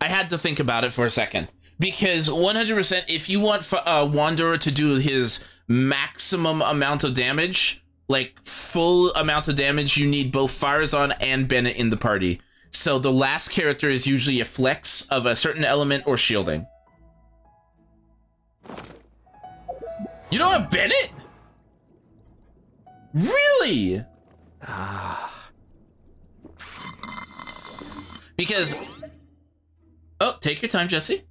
I had to think about it for a second. Because 100%, if you want Wanderer to do his maximum amount of damage, like full amount of damage, you need both Farazan and Bennett in the party. So the last character is usually a flex of a certain element or shielding. You don't have Bennett? Really? Because... Oh, take your time, Jesse.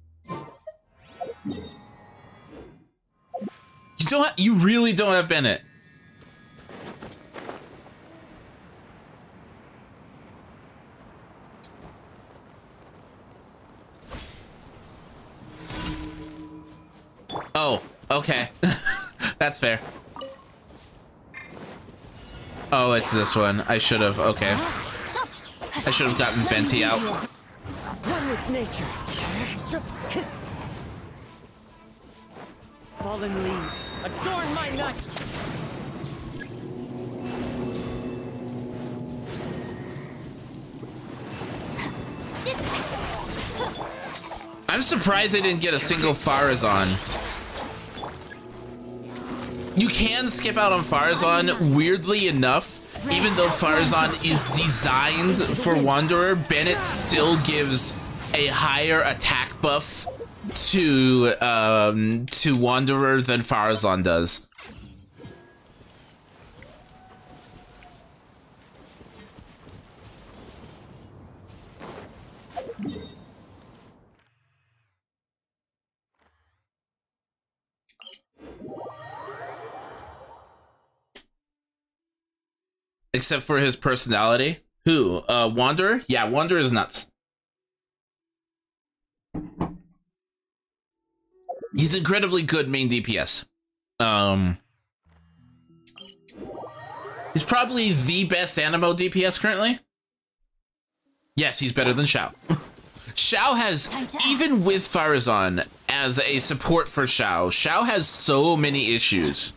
You really don't have Bennett. Oh, okay. That's fair. Oh, it's this one. I should have. Okay. I should have gotten Venti out. One with nature. Fallen leaves adorn my night. I'm surprised they didn't get a single Farazan. You can skip out on Farazan, weirdly enough. Even though Farazan is designed for Wanderer, Bennett still gives a higher attack buff to Wanderer than Farazan does. Except for his personality. Who? Wanderer? Yeah, Wanderer is nuts. He's incredibly good main DPS. He's probably the best Animo DPS currently. Yes, he's better than Xiao. Xiao has, even with Farazan as a support for Xiao, Xiao has so many issues.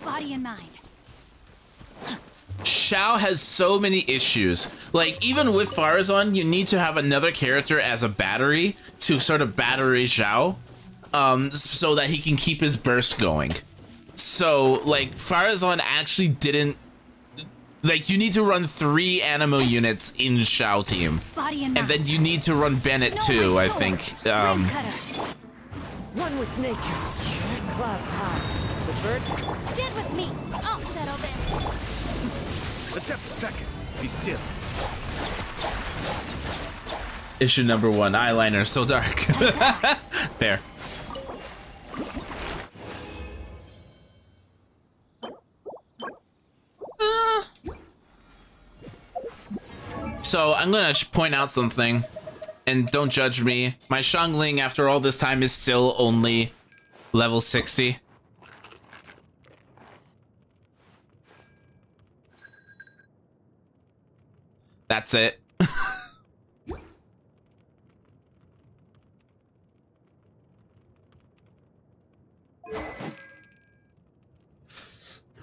Body and mind. Xiao has so many issues. Like, even with Farazan, you need to have another character as a battery to sort of battery Xiao, so that he can keep his burst going. So, like, Farazan actually didn't... Like, you need to run 3 Animo units in Xiao team. And then you need to run Bennett too, I think. One with nature. Clouds high. The birds... Stand with me. I'll settle this. The depths beckon. Be still. Issue number 1, eyeliner, so dark. Fair. So I'm gonna point out something, and don't judge me. My Xiangling after all this time is still only level 60. That's it.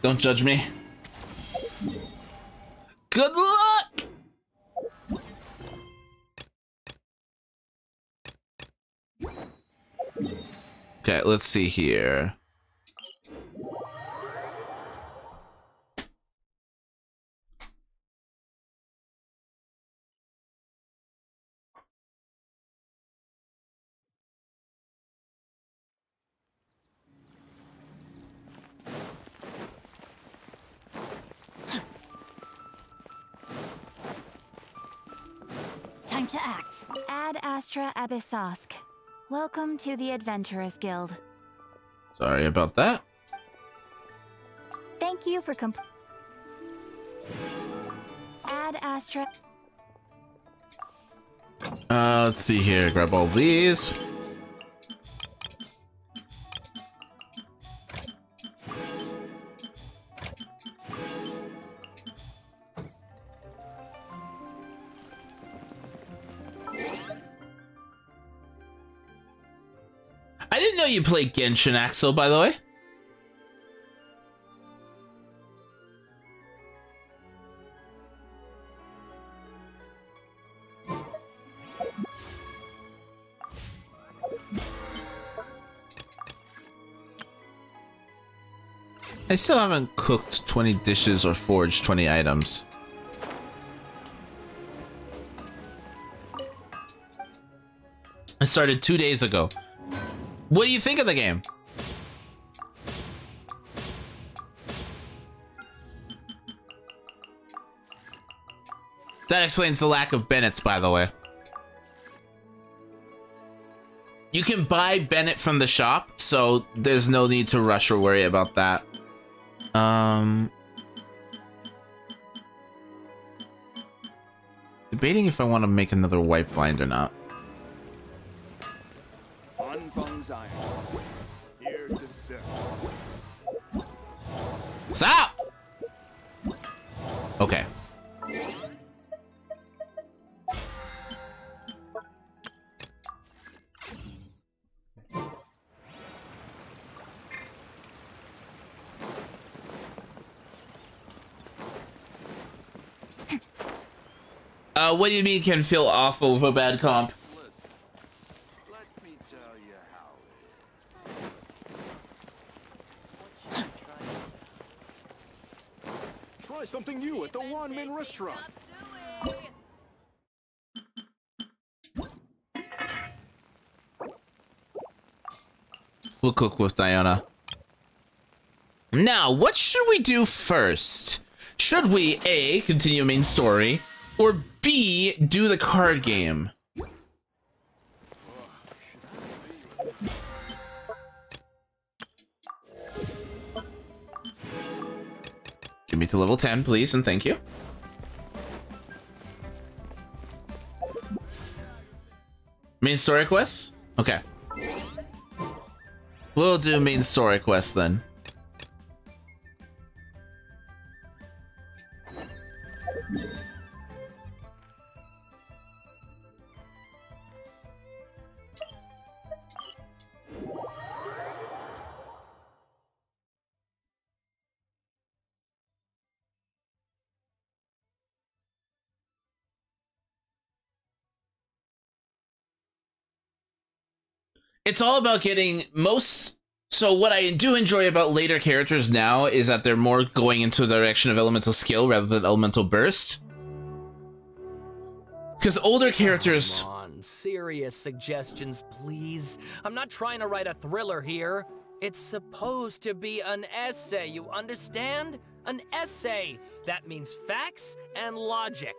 Don't judge me. Good luck! Okay, let's see here. Time to act. Ad Astra Abyssosk. Welcome to the Adventurers Guild. Sorry about that. Thank you for Ad Astra. Let's see here. Grab all these. I I didn't know you played Genshin, Axel, by the way. I still haven't cooked 20 dishes or forged 20 items. I started 2 days ago. What do you think of the game? That explains the lack of Bennett's, by the way. You can buy Bennett from the shop, so there's no need to rush or worry about that. Debating if I want to make another white blind or not. Here to serve. Stop! Okay. What do you mean can feel awful with a bad comp? Listen, let me tell you how it is. Try something new at the one-man restaurant. We'll cook with Diana. Now, what should we do first? Should we A, continue main story, or B, do the card game? Give me to level 10, please, and thank you. Main story quest? Okay. We'll do main story quest then. It's all about getting most... So what I do enjoy about later characters now is that they're more going into the direction of elemental skill rather than elemental burst. Because older characters... Come on, serious suggestions, please. I'm not trying to write a thriller here. It's supposed to be an essay, you understand? An essay. That means facts and logic.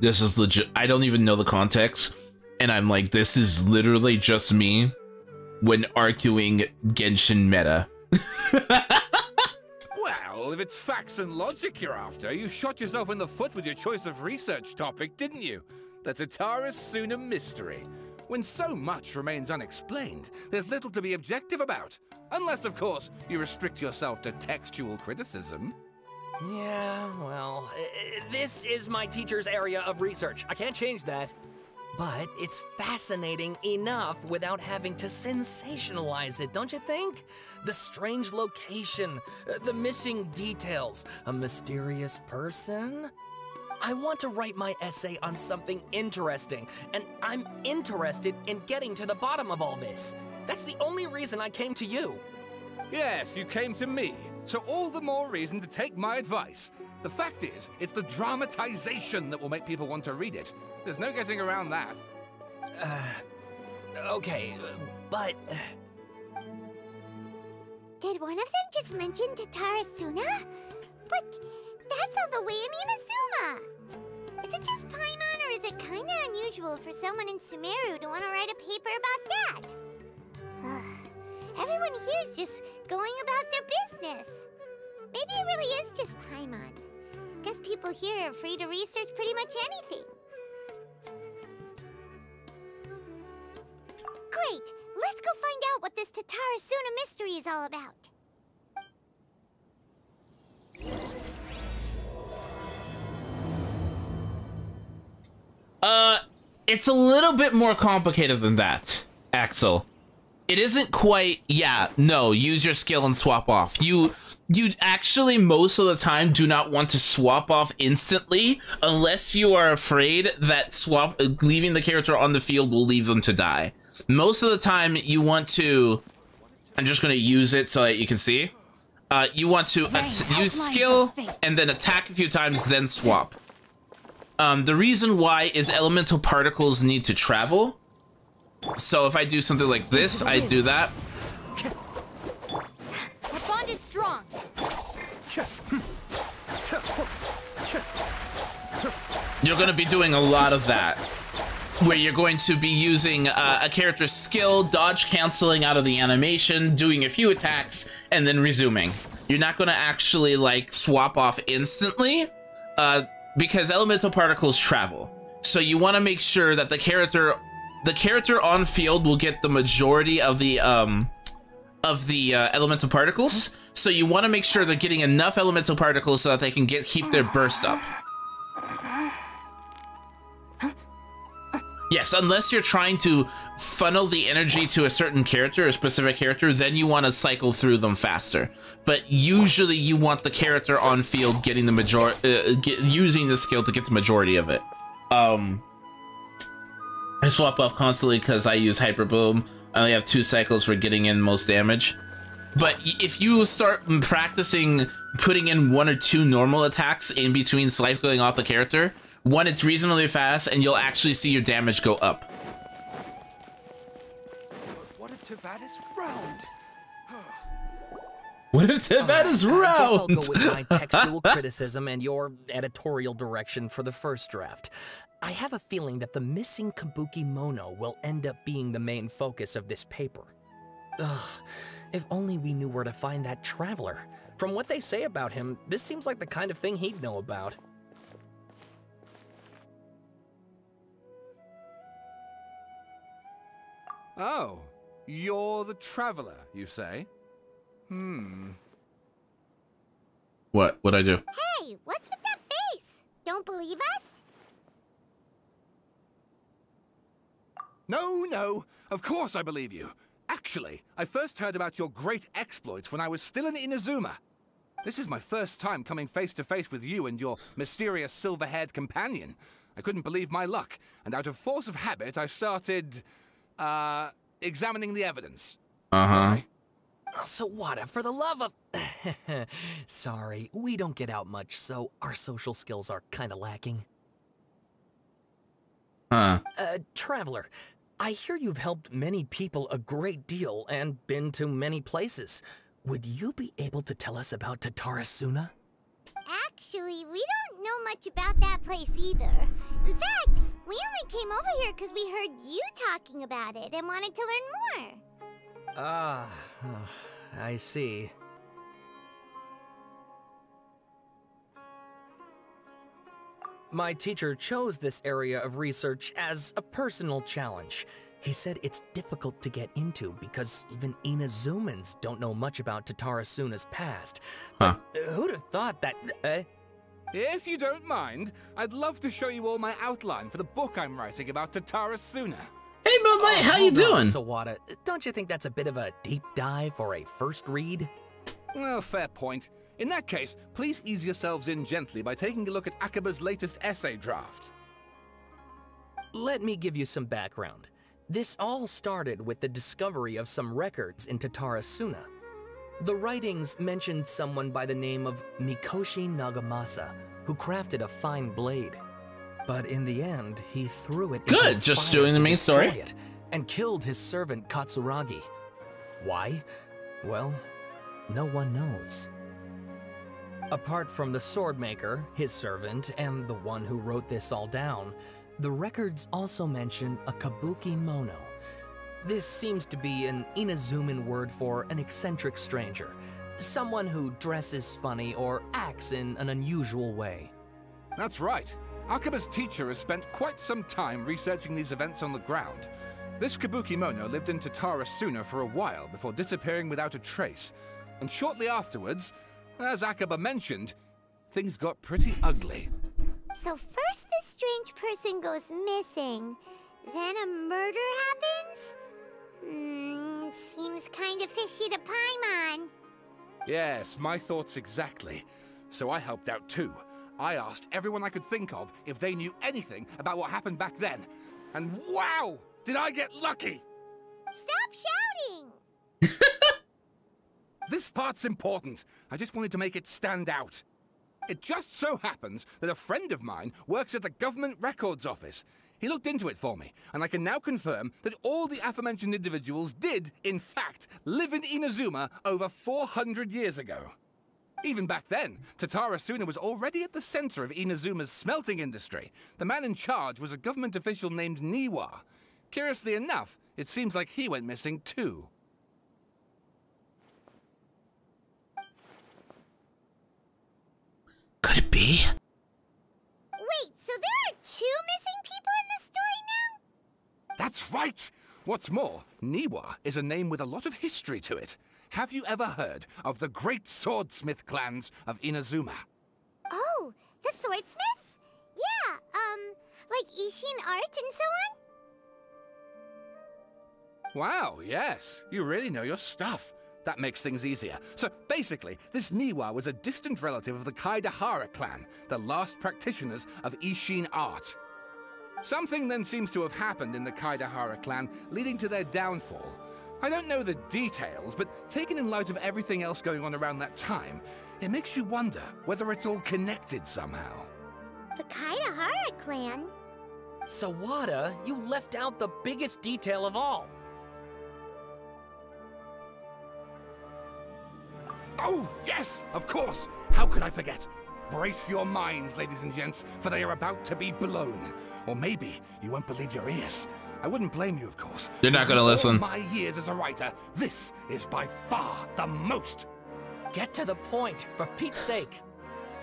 This is legit. I don't even know the context. And I'm like, this is literally just me when arguing Genshin meta. Well, if it's facts and logic you're after, you shot yourself in the foot with your choice of research topic, didn't you? The Tatara Suna mystery. When so much remains unexplained, there's little to be objective about. Unless, of course, you restrict yourself to textual criticism. Yeah, well, this is my teacher's area of research. I can't change that. But it's fascinating enough without having to sensationalize it, don't you think? The strange location, the missing details, a mysterious person. I want to write my essay on something interesting, and I'm interested in getting to the bottom of all this. That's the only reason I came to you. Yes, you came to me, so all the more reason to take my advice. The fact is, it's the dramatization that will make people want to read it. There's no getting around that. Okay, but... Did one of them just mention Tatara Suna? But that's all the way in Inazuma. Is it just Paimon, or is it kinda unusual for someone in Sumeru to want to write a paper about that? Everyone here's just going about their business. Maybe it really is just Paimon. Guess people here are free to research pretty much anything. Great! Let's go find out what this Tatara Suna mystery is all about. It's a little bit more complicated than that, Axel. It isn't quite, yeah, no, use your skill and swap off. You actually most of the time do not want to swap off instantly unless you are afraid that leaving the character on the field will leave them to die. Most of the time you want to, I'm just going to use it so that you can see. You want to use skill and then attack a few times, then swap. The reason why is elemental particles need to travel. So if I do something like this, I do that. Our bond is strong. You're going to be doing a lot of that, where you're going to be using a character's skill, dodge canceling out of the animation, doing a few attacks, and then resuming. You're not going to actually like swap off instantly, because elemental particles travel. So you want to make sure that the character on field will get the majority of the elemental particles. So you want to make sure they're getting enough elemental particles so that they can keep their burst up. Yes, unless you're trying to funnel the energy to a certain character, a specific character, then you want to cycle through them faster. But usually you want the character on field getting the using the skill to get the majority of it. I swap off constantly because I use Hyper Boom. I only have 2 cycles for getting in most damage. But if you start practicing putting in 1 or 2 normal attacks in between cycling off the character, one, it's reasonably fast, and you'll actually see your damage go up. What if Teyvat is round? What if Teyvat is round? I guess I'll go with my textual criticism and your editorial direction for the first draft. I have a feeling that the missing Kabuki Mono will end up being the main focus of this paper. Ugh, if only we knew where to find that traveler. From what they say about him, this seems like the kind of thing he'd know about. Oh, you're the traveler, you say? What'd I do? Hey, what's with that face? Don't believe us? No, of course I believe you. Actually, I first heard about your great exploits when I was still in Inazuma. This is my first time coming face to face with you and your mysterious silver-haired companion. I couldn't believe my luck, and out of force of habit, I started, examining the evidence. Uh-huh. Sawada, for the love of... Sorry, we don't get out much, so our social skills are kinda lacking. Huh. Traveler, I hear you've helped many people a great deal and been to many places. Would you be able to tell us about Tatarasuna? Actually, we don't know much about that place either. In fact, we only came over here because we heard you talking about it and wanted to learn more. I see. My teacher chose this area of research as a personal challenge. He said it's difficult to get into because even Inazumans don't know much about Tatarasuna's past. Huh. Who'd have thought that... If you don't mind, I'd love to show you all my outline for the book I'm writing about Tatarasuna. Hey, Moonlight, how you doing? Sawada, don't you think that's a bit of a deep dive for a first read? Well, fair point. In that case, please ease yourselves in gently by taking a look at Akaba's latest essay draft. Let me give you some background. This all started with the discovery of some records in Tatarasuna. The writings mentioned someone by the name of Mikoshi Nagamasa, who crafted a fine blade. But in the end, he threw it into the just fire doing the to main destroy story. it, and killed his servant Katsuragi. Why? Well, no one knows. Apart from the swordmaker, his servant, and the one who wrote this all down, the records also mention a Kabuki Mono. This seems to be an Inazuman word for an eccentric stranger, someone who dresses funny or acts in an unusual way. That's right. Akaba's teacher has spent quite some time researching these events on the ground. This Kabuki Mono lived in Tatarasuna for a while before disappearing without a trace. And shortly afterwards, as Akaba mentioned, things got pretty ugly. So first this strange person goes missing, then a murder happens? Seems kinda fishy to Paimon. Yes, my thoughts exactly. So I helped out too. I asked everyone I could think of if they knew anything about what happened back then. And wow! Did I get lucky! Stop shouting! This part's important. I just wanted to make it stand out. It just so happens that a friend of mine works at the Government Records Office. He looked into it for me, and I can now confirm that all the aforementioned individuals did, in fact, live in Inazuma over 400 years ago. Even back then, Tatara Suna was already at the center of Inazuma's smelting industry. The man in charge was a government official named Niwa. Curiously enough, it seems like he went missing too. Could it be? Wait, so there are 2 missing people in this story now? That's right! What's more, Niwa is a name with a lot of history to it. Have you ever heard of the great swordsmith clans of Inazuma? Oh, the swordsmiths? Yeah, like Ishin art and so on? Wow, yes. You really know your stuff. That makes things easier. So basically, this Niwa was a distant relative of the Kaidahara clan, the last practitioners of Ishin art. Something then seems to have happened in the Kaidahara clan, leading to their downfall. I don't know the details, but taken in light of everything else going on around that time, it makes you wonder whether it's all connected somehow. The Kaidahara clan? Sawada, you left out the biggest detail of all. Oh, yes, of course. How could I forget? Brace your minds, ladies and gents, for they are about to be blown. Or maybe you won't believe your ears. I wouldn't blame you, of course. You're not gonna Because of listen. all my years as a writer, this is by far the most. Get to the point, for Pete's sake.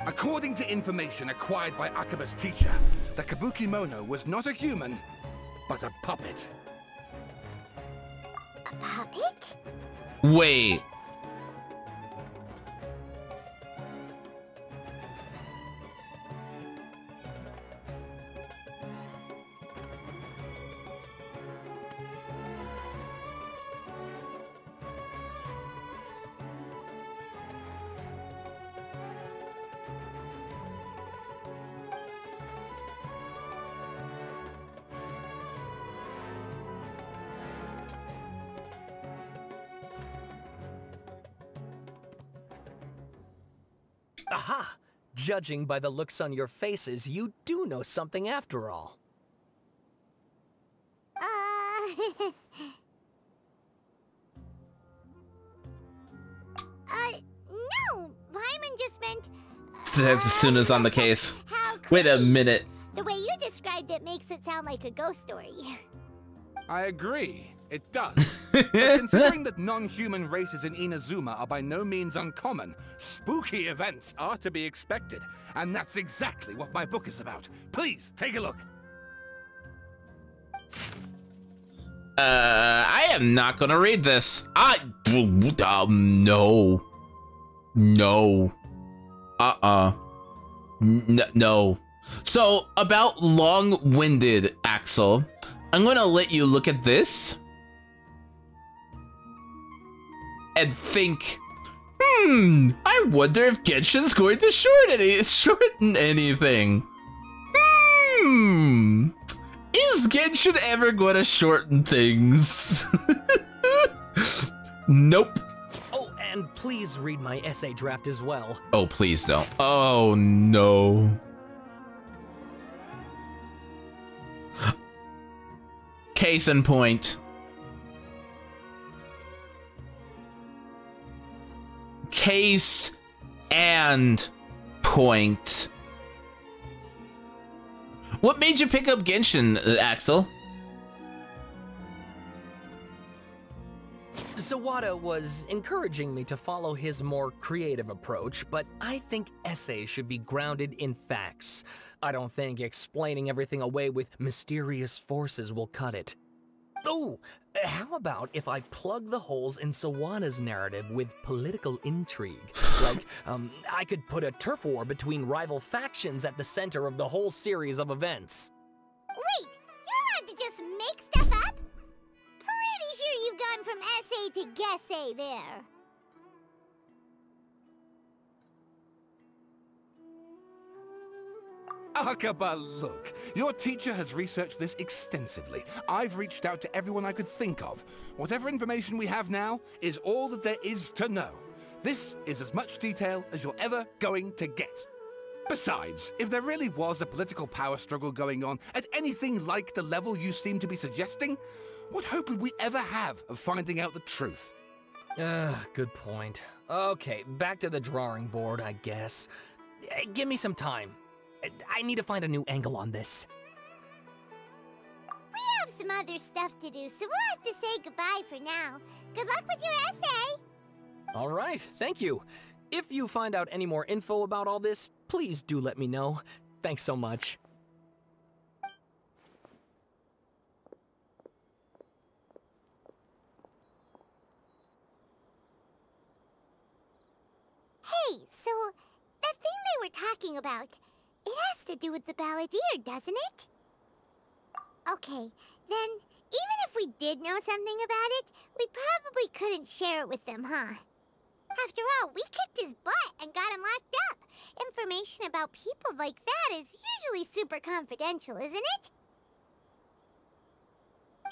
According to information acquired by Akaba's teacher, the Kabukimono was not a human, but a puppet. A puppet? Wait. Aha! Judging by the looks on your faces, you do know something after all. No! Paimon just meant... As soon as on the case. How Wait a could he? minute. The way you described it makes it sound like a ghost story. I agree. It does. But considering that non-human races in Inazuma are by no means uncommon, spooky events are to be expected. And that's exactly what my book is about. Please, take a look. I am not gonna read this. No. No. No. So, about long-winded, Axel, I'm gonna let you look at this and think, I wonder if Genshin's going to shorten anything. Is Genshin ever going to shorten things? Nope. Oh, and please read my essay draft as well. Oh, please don't. Oh, no. Case in point. Case and point. What made you pick up Genshin, Axel? Sawada was encouraging me to follow his more creative approach, but I think essays should be grounded in facts. I don't think explaining everything away with mysterious forces will cut it. Oh, how about if I plug the holes in Sawana's narrative with political intrigue? Like, I could put a turf war between rival factions at the center of the whole series of events. Wait, you're allowed to just make stuff up? Pretty sure you've gone from essay to guessay there. Akaba, look. Your teacher has researched this extensively. I've reached out to everyone I could think of. Whatever information we have now is all that there is to know. This is as much detail as you're ever going to get. Besides, if there really was a political power struggle going on at anything like the level you seem to be suggesting, what hope would we ever have of finding out the truth? Good point. Okay, back to the drawing board, I guess. Give me some time. I need to find a new angle on this. We have some other stuff to do, so we'll have to say goodbye for now. Good luck with your essay! All right, thank you. If you find out any more info about all this, please do let me know. Thanks so much. Hey, so that thing they were talking about, it has to do with the balladeer, doesn't it? Okay, then, even if we did know something about it, we probably couldn't share it with them, huh? After all, we kicked his butt and got him locked up. Information about people like that is usually super confidential, isn't it?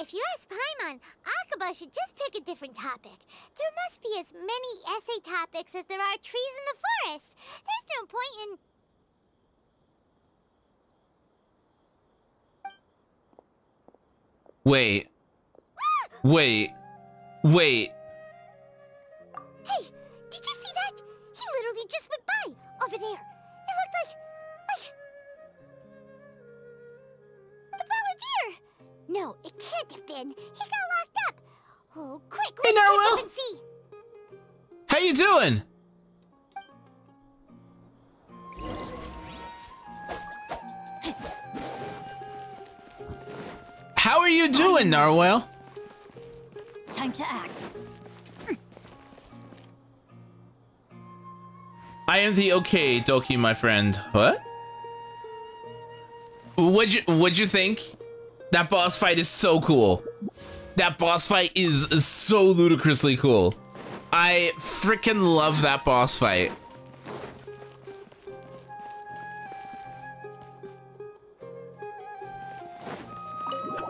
If you ask Paimon, Akaba should just pick a different topic. There must be as many essay topics as there are trees in the forest. There's no point in... Wait. Wait. Wait. Hey, did you see that? He literally just went by, over there. It looked like... the balladeer! No, it can't have been. He got locked up. Oh, quick, let's catch up and see. How you doing? How are you doing, Narwhal? Time to act. I am the okay Doki, my friend. What? What'd you think? That boss fight is so cool. That boss fight is so ludicrously cool. I freaking love that boss fight.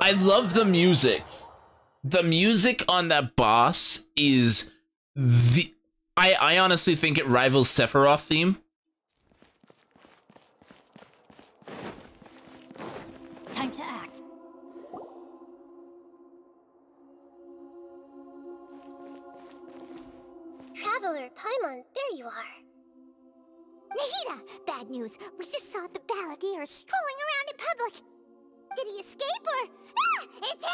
I love the music. The music on that boss is the... I honestly think it rivals Sephiroth theme. Time to act. Traveler, Paimon, there you are. Nahida! Bad news. We just saw the balladeer strolling around in public. Did he escape or... Ah! It's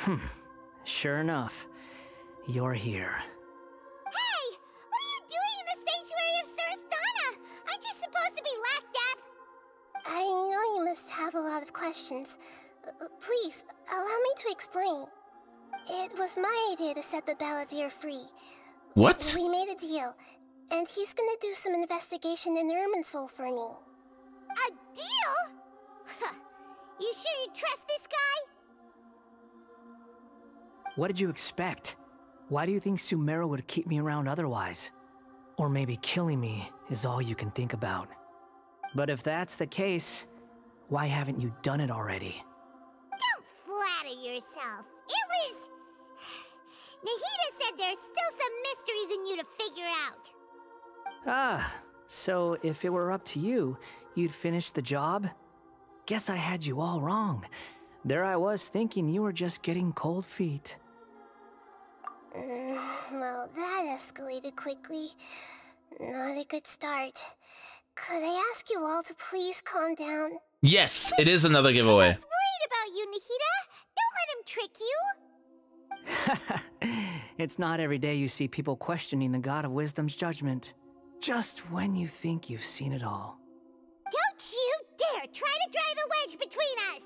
him! Sure enough, you're here. Hey! What are you doing in the sanctuary of Surasthana? Aren't you supposed to be locked up? I know you must have a lot of questions. Please, allow me to explain. It was my idea to set the balladeer free. What? We made a deal, and he's gonna do some investigation in Irminsul for me. A deal? Huh. You sure you trust this guy? What did you expect? Why do you think Sumeru would keep me around otherwise? Or maybe killing me is all you can think about. But if that's the case, why haven't you done it already? Don't flatter yourself. It was... Nahida said there's still some mysteries in you to figure out. Ah, so if it were up to you, you'd finish the job? Guess I had you all wrong. There I was thinking you were just getting cold feet. Well, that escalated quickly. Not a good start. Could I ask you all to please calm down? Yes, it is another giveaway. I was worried about you, Nahida. Don't let him trick you. It's not every day you see people questioning the God of Wisdom's judgment. Just when you think you've seen it all. Don't you dare try to drive a wedge between us!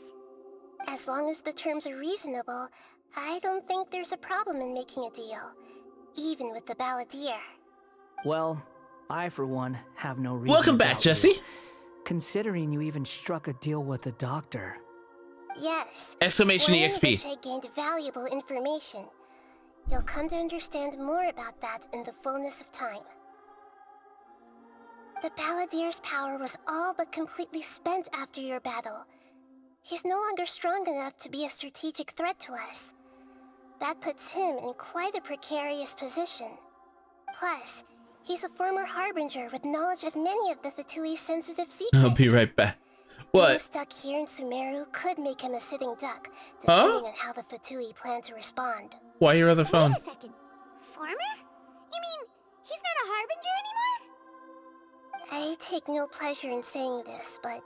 As long as the terms are reasonable, I don't think there's a problem in making a deal, even with the Balladeer. Well, I for one have no reason Welcome to back, doubt you, Jesse. considering you even struck a deal with the doctor. Yes. Exclamation one in EXP. which I gained valuable information. You'll come to understand more about that in the fullness of time. The Balladeer's power was all but completely spent after your battle. He's no longer strong enough to be a strategic threat to us. That puts him in quite a precarious position. Plus, he's a former Harbinger with knowledge of many of the Fatui's sensitive secrets. I'll be right back. Being What? stuck here in Sumeru could make him a sitting duck, depending on how the Fatui plan to respond. Why your other phone? Wait a second. Former? You mean he's not a Harbinger anymore? I take no pleasure in saying this, but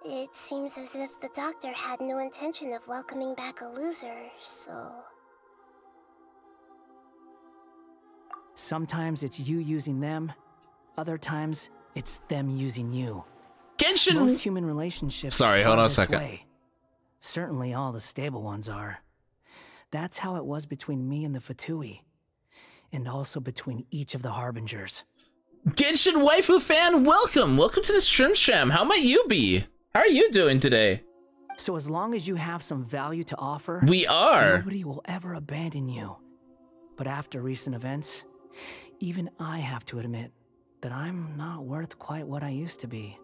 it seems as if the doctor had no intention of welcoming back a loser, so... Sometimes it's you using them, other times it's them using you. Genshin! Most human relationships Sorry, hold are on a this second. way. Certainly all the stable ones are. That's how it was between me and the Fatui. And also between each of the Harbingers. Genshin waifu fan, welcome! Welcome to the Shrimp Sham. How might you be? How are you doing today? So as long as you have some value to offer, We are. nobody will ever abandon you. But after recent events, even I have to admit that I'm not worth quite what I used to be.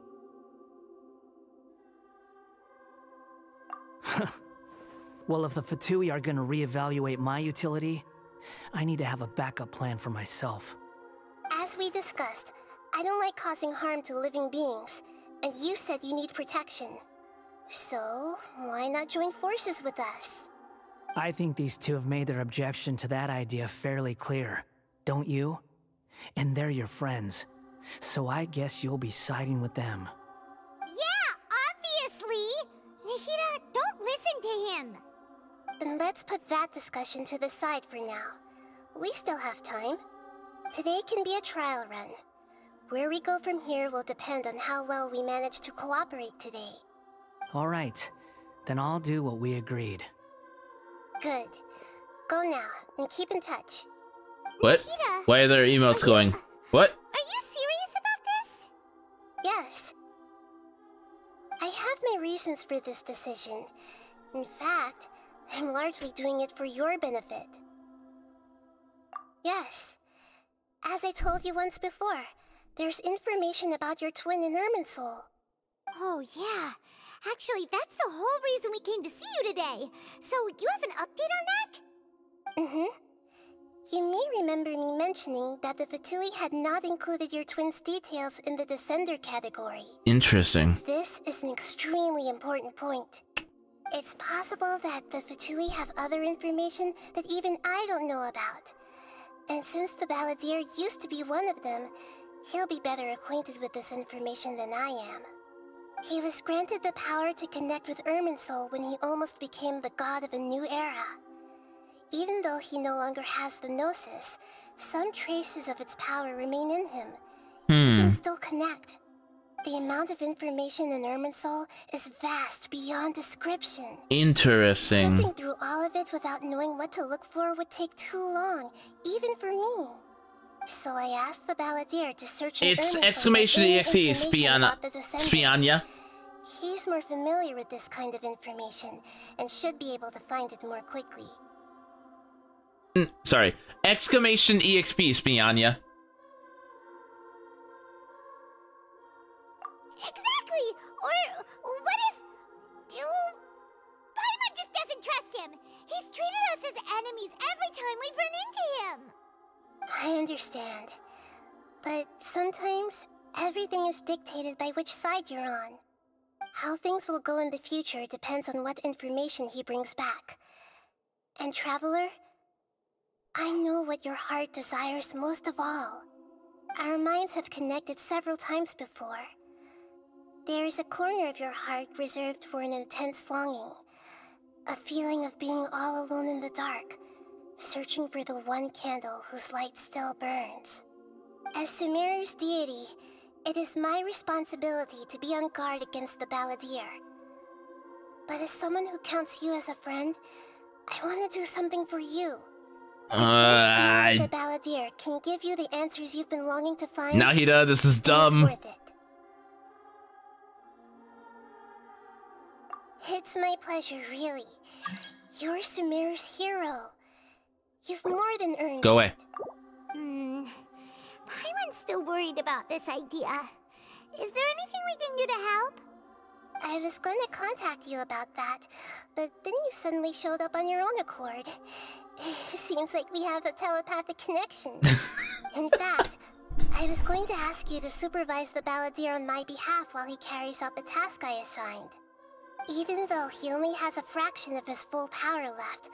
Well, if the Fatui are gonna reevaluate my utility, I need to have a backup plan for myself. As we discussed, I don't like causing harm to living beings, and you said you need protection. So, why not join forces with us? I think these two have made their objection to that idea fairly clear, don't you? And they're your friends, so I guess you'll be siding with them. Yeah, obviously! Nahida, don't listen to him! Then let's put that discussion to the side for now. We still have time. Today can be a trial run. Where we go from here will depend on how well we manage to cooperate today. All right, then I'll do what we agreed. Good. Go now, and keep in touch. What? Nahida, Why are there emotes going? What? are you serious about this? Yes. I have my reasons for this decision. In fact, I'm largely doing it for your benefit. Yes. As I told you once before, there's information about your twin in Irminsul. Oh, yeah. Actually, that's the whole reason we came to see you today. So, you have an update on that? Mm-hmm. You may remember me mentioning that the Fatui had not included your twin's details in the Descender category. Interesting. This is an extremely important point. It's possible that the Fatui have other information that even I don't know about. And since the Balladeer used to be one of them, he'll be better acquainted with this information than I am. He was granted the power to connect with Irminsul when he almost became the god of a new era. Even though he no longer has the Gnosis, some traces of its power remain in him. He can still connect. The amount of information in Irminsul is vast beyond description. Interesting. Sifting through all of it without knowing what to look for would take too long, even for me. So I asked the Balladeer to search in It's Irminsul exclamation for any EXE, information about the Descendants. Spianya. He's more familiar with this kind of information, and should be able to find it more quickly. Sorry. Exclamation EXP, Spianya. Exactly! Or what if... Paimon just doesn't trust him! He's treated us as enemies every time we've run into him! I understand. But sometimes, everything is dictated by which side you're on. How things will go in the future depends on what information he brings back. And Traveler, I know what your heart desires most of all. Our minds have connected several times before. There is a corner of your heart reserved for an intense longing. A feeling of being all alone in the dark, searching for the one candle whose light still burns. As Sumeru's deity, it is my responsibility to be on guard against the Balladeer. But as someone who counts you as a friend, I want to do something for you. The Balladeer can give you the answers you've been longing to find. Nahida, this is dumb. It's worth it. It's my pleasure, really. You're Sumeru's hero. You've more than earned Go away. Paimon's still worried about this idea. Is there anything we can do to help? I was going to contact you about that, but then you suddenly showed up on your own accord. Seems like we have a telepathic connection. In fact, I was going to ask you to supervise the Balladeer on my behalf while he carries out the task I assigned. Even though he only has a fraction of his full power left,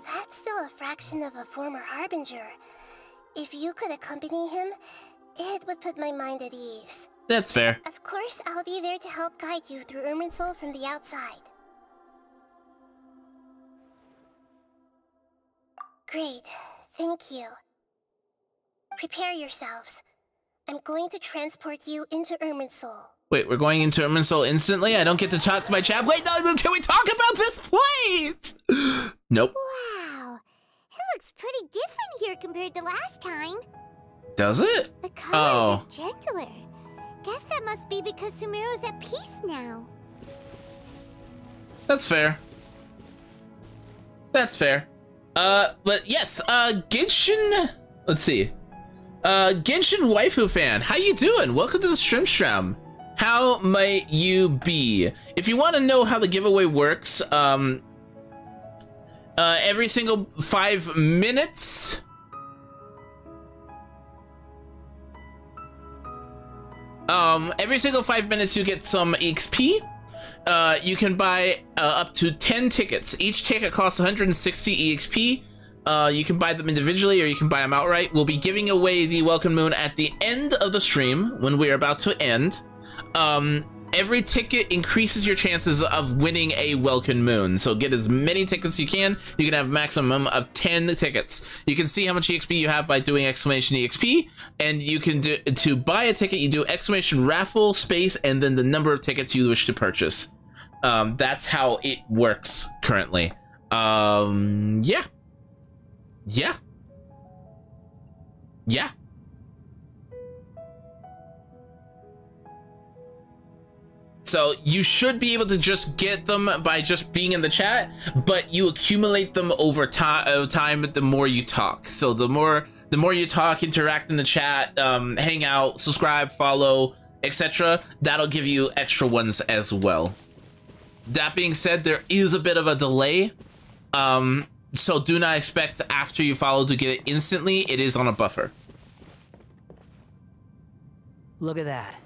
that's still a fraction of a former Harbinger. If you could accompany him, it would put my mind at ease. That's fair. Of course, I'll be there to help guide you through Irminsul from the outside. Great, thank you. Prepare yourselves. I'm going to transport you into Irminsul. Wait, we're going into Irminsul instantly? I don't get to talk to my chap? Wait, no, can we talk about this, please? Nope. Wow, it looks pretty different here compared to last time. Does it? The colors are gentler. Guess that must be because Sumeru's at peace now. That's fair. That's fair. But yes, Genshin, let's see. Genshin waifu fan, how you doing? Welcome to the Strum. How might you be? If you want to know how the giveaway works, every single 5 minutes, you get some XP. You can buy up to 10 tickets. Each ticket costs 160 EXP. You can buy them individually or you can buy them outright. We'll be giving away the Welcome Moon at the end of the stream when we are about to end. Every ticket increases your chances of winning a Welcome Moon. So get as many tickets as you can. You can have a maximum of 10 tickets. You can see how much EXP you have by doing exclamation EXP. And you can do, to buy a ticket, you do exclamation raffle space and then the number of tickets you wish to purchase. That's how it works currently. Yeah. So you should be able to just get them by just being in the chat, but you accumulate them over time the more you talk. So the more you talk, interact in the chat, hang out, subscribe, follow, etc., that'll give you extra ones as well. That being said, there is a bit of a delay. So do not expect after you follow to get it instantly. It is on a buffer. Look at that.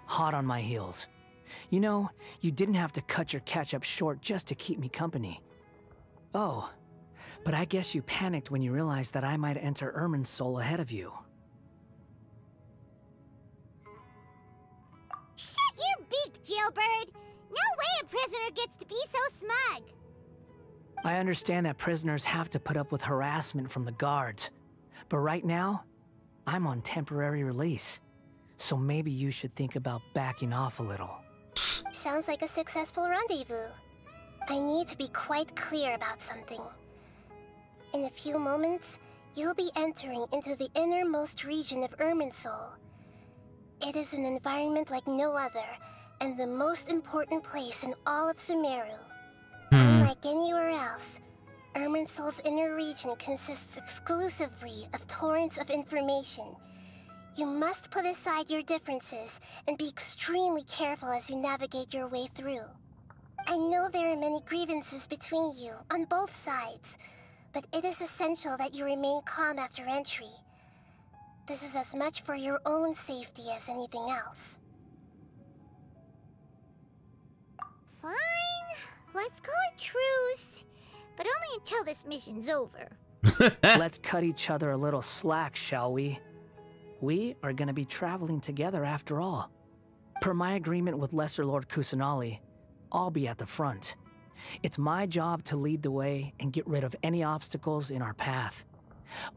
Hot on my heels. You know, you didn't have to cut your catch-up short just to keep me company. Oh, but I guess you panicked when you realized that I might enter Irminsul ahead of you. Shut your beak, jailbird! No way a prisoner gets to be so smug! I understand that prisoners have to put up with harassment from the guards, but right now, I'm on temporary release. So maybe you should think about backing off a little. Sounds like a successful rendezvous. I need to be quite clear about something. In a few moments, you'll be entering into the innermost region of Irminsul. It is an environment like no other, and the most important place in all of Sumeru. Unlike anywhere else, Irminsul's inner region consists exclusively of torrents of information. You must put aside your differences and be extremely careful as you navigate your way through. I know there are many grievances between you on both sides, but it is essential that you remain calm after entry. This is as much for your own safety as anything else. Fine. Let's call it truce. But only until this mission's over. Let's cut each other a little slack, shall we? We are going to be traveling together after all. Per my agreement with Lesser Lord Kusanali, I'll be at the front. It's my job to lead the way and get rid of any obstacles in our path.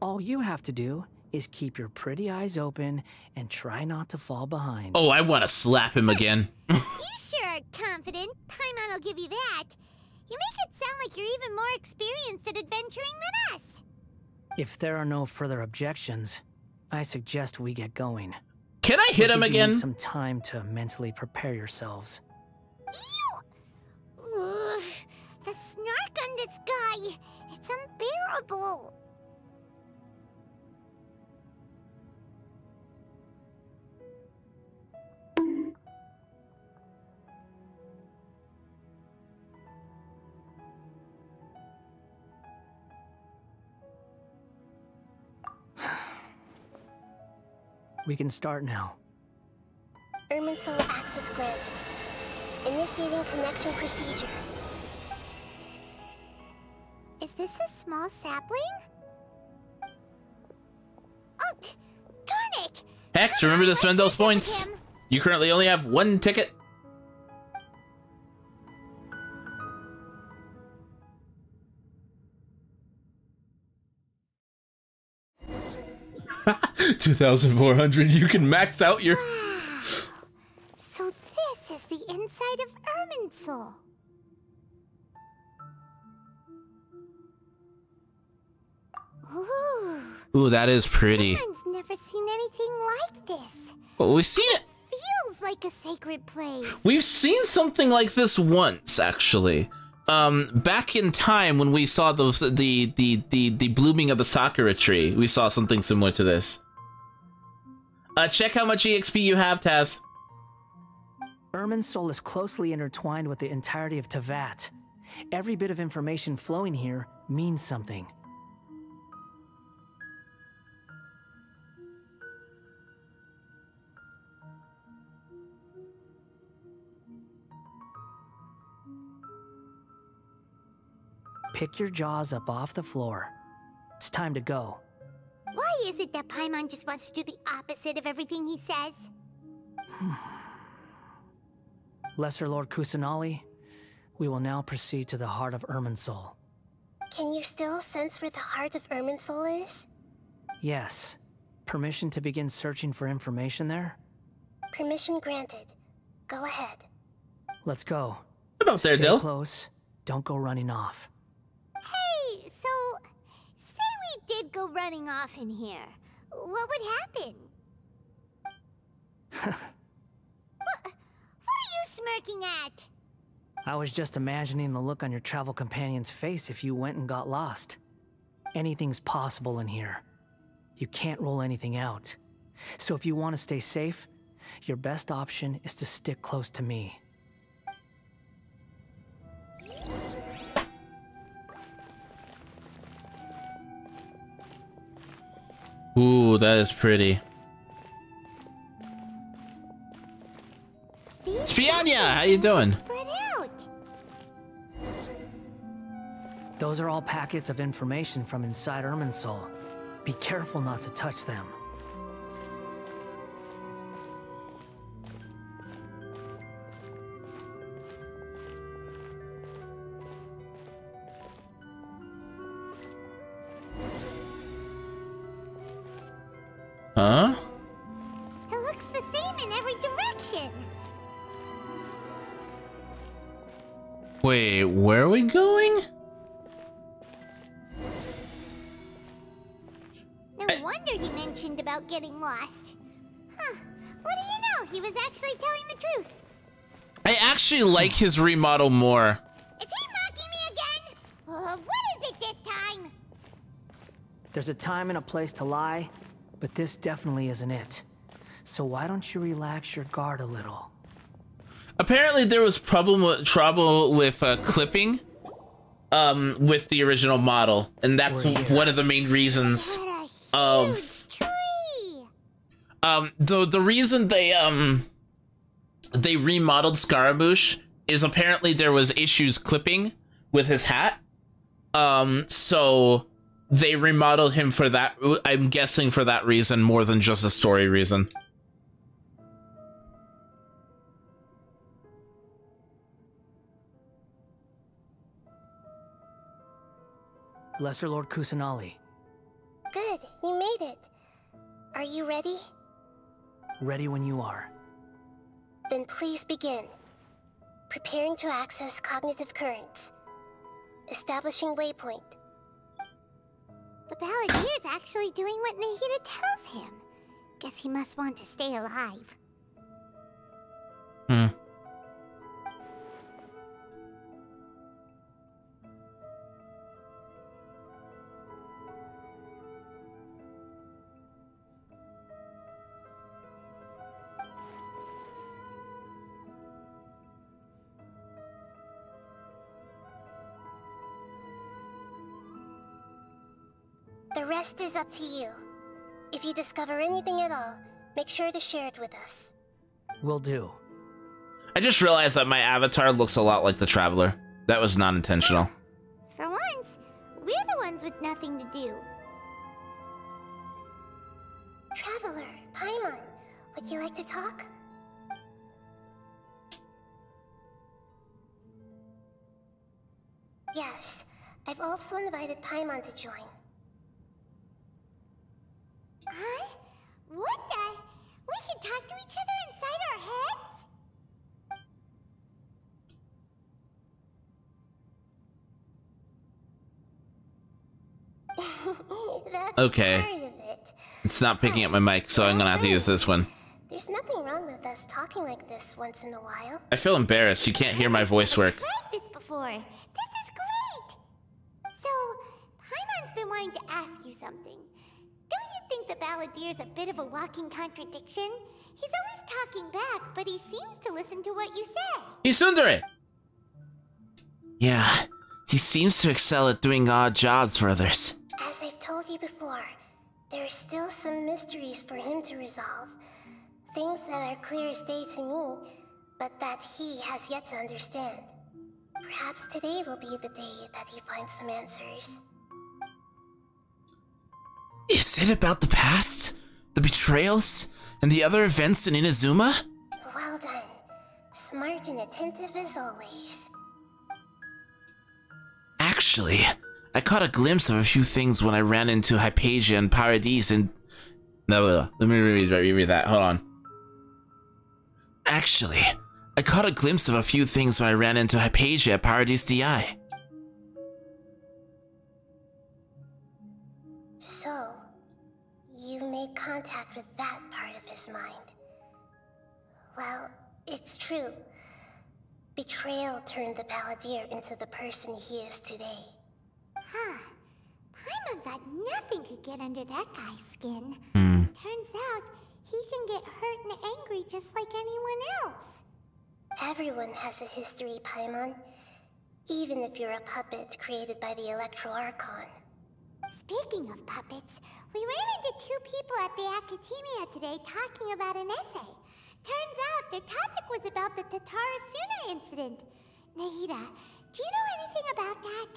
All you have to do is keep your pretty eyes open and try not to fall behind. Oh, I want to slap him again. You sure are confident. Paimon will give you that. You make it sound like you're even more experienced at adventuring than us. If there are no further objections, I suggest we get going. Can I hit him You again? need some time to mentally prepare yourselves. Ew! Ugh, the snark on this guy, it's unbearable. We can start now. Irminsul access granted. Initiating connection procedure. Is this a small sapling? Oh, darn it! Hex, remember to spend those points. You currently only have 1 ticket. $2,400. You can max out your. So this is the inside of Irminsul. Ooh, that is pretty. I've never seen anything like this. Well, we've seen it. Feels like a sacred place. We've seen something like this once, actually. Back in time when we saw those the blooming of the Sakura tree, we saw something similar to this. Check how much EXP you have, Taz. Irminsul is closely intertwined with the entirety of Teyvat. Every bit of information flowing here means something. Pick your jaws up off the floor. It's time to go. Why is it that Paimon just wants to do the opposite of everything he says? Lesser Lord Kusanali, we will now proceed to the heart of Irminsul. Can you still sense where the heart of Irminsul is? Yes. Permission to begin searching for information there? Permission granted. Go ahead. Let's go. About there, Stay Dill. close. Don't go running off. Hey, so say we did go running off in here. What would happen? What are you smirking at? I was just imagining the look on your travel companion's face if you went and got lost. Anything's possible in here. You can't rule anything out. So if you want to stay safe, your best option is to stick close to me. Ooh, that is pretty. Spianya, how you doing? Spread out. Those are all packets of information from inside Irminsul. Be careful not to touch them. Huh? It looks the same in every direction. Wait, where are we going? No wonder he mentioned about getting lost. Huh. What do you know? He was actually telling the truth. I actually like his remodel more. Is he mocking me again? What is it this time? There's a time and a place to lie, but this definitely isn't it. So why don't you relax your guard a little? Apparently there was trouble with clipping with the original model, and that's one of the main reasons of tree. the reason they remodeled Scaramouche is apparently there was issues clipping with his hat. So they remodeled him for that. I'm guessing for that reason more than just a story reason. Lesser Lord Kusanali. Good, you made it. Are you ready? Ready when you are. Then please begin. Preparing to access cognitive currents. establishing waypoint. The Balladier's actually doing what Nahida tells him. Guess he must want to stay alive. Hmm. The rest is up to you. If you discover anything at all, make sure to share it with us. Will do. I just realized that my avatar looks a lot like the Traveler. That was not intentional. For once, we're the ones with nothing to do. Traveler, Paimon, would you like to talk? Yes, I've also invited Paimon to join. Huh? What the? We can talk to each other inside our heads? That's Okay. part of it. It's not picking up my mic, so I'm gonna have to use this one. There's nothing wrong with us talking like this once in a while. I feel embarrassed. You can't hear my voice work. I've tried this before. This is great. So, Paimon's been wanting to ask you something. Don't you think the Balladier's a bit of a walking contradiction? He's always talking back, but he seems to listen to what you say. He's Sundere! Yeah, he seems to excel at doing odd jobs for others. As I've told you before, there are still some mysteries for him to resolve. Things that are clear as day to me, but that he has yet to understand. Perhaps today will be the day that he finds some answers. Is it about the past? The betrayals? And the other events in Inazuma? Well done. Smart and attentive as always. Actually, I caught a glimpse of a few things when I ran into Hypatia and Paradise and... No, let me reread that. Hold on. Actually, I caught a glimpse of a few things when I ran into Hypatia at Paradise DI. So, you made contact with that part of his mind. Well, it's true. Betrayal turned the Balladeer into the person he is today. Huh. Paimon thought nothing could get under that guy's skin. Turns out, he can get hurt and angry just like anyone else. Everyone has a history, Paimon. Even if you're a puppet created by the Electro Archon. Speaking of puppets, we ran into two people at the Academia today talking about an essay. Turns out their topic was about the Tatarasuna incident. Nahida, do you know anything about that?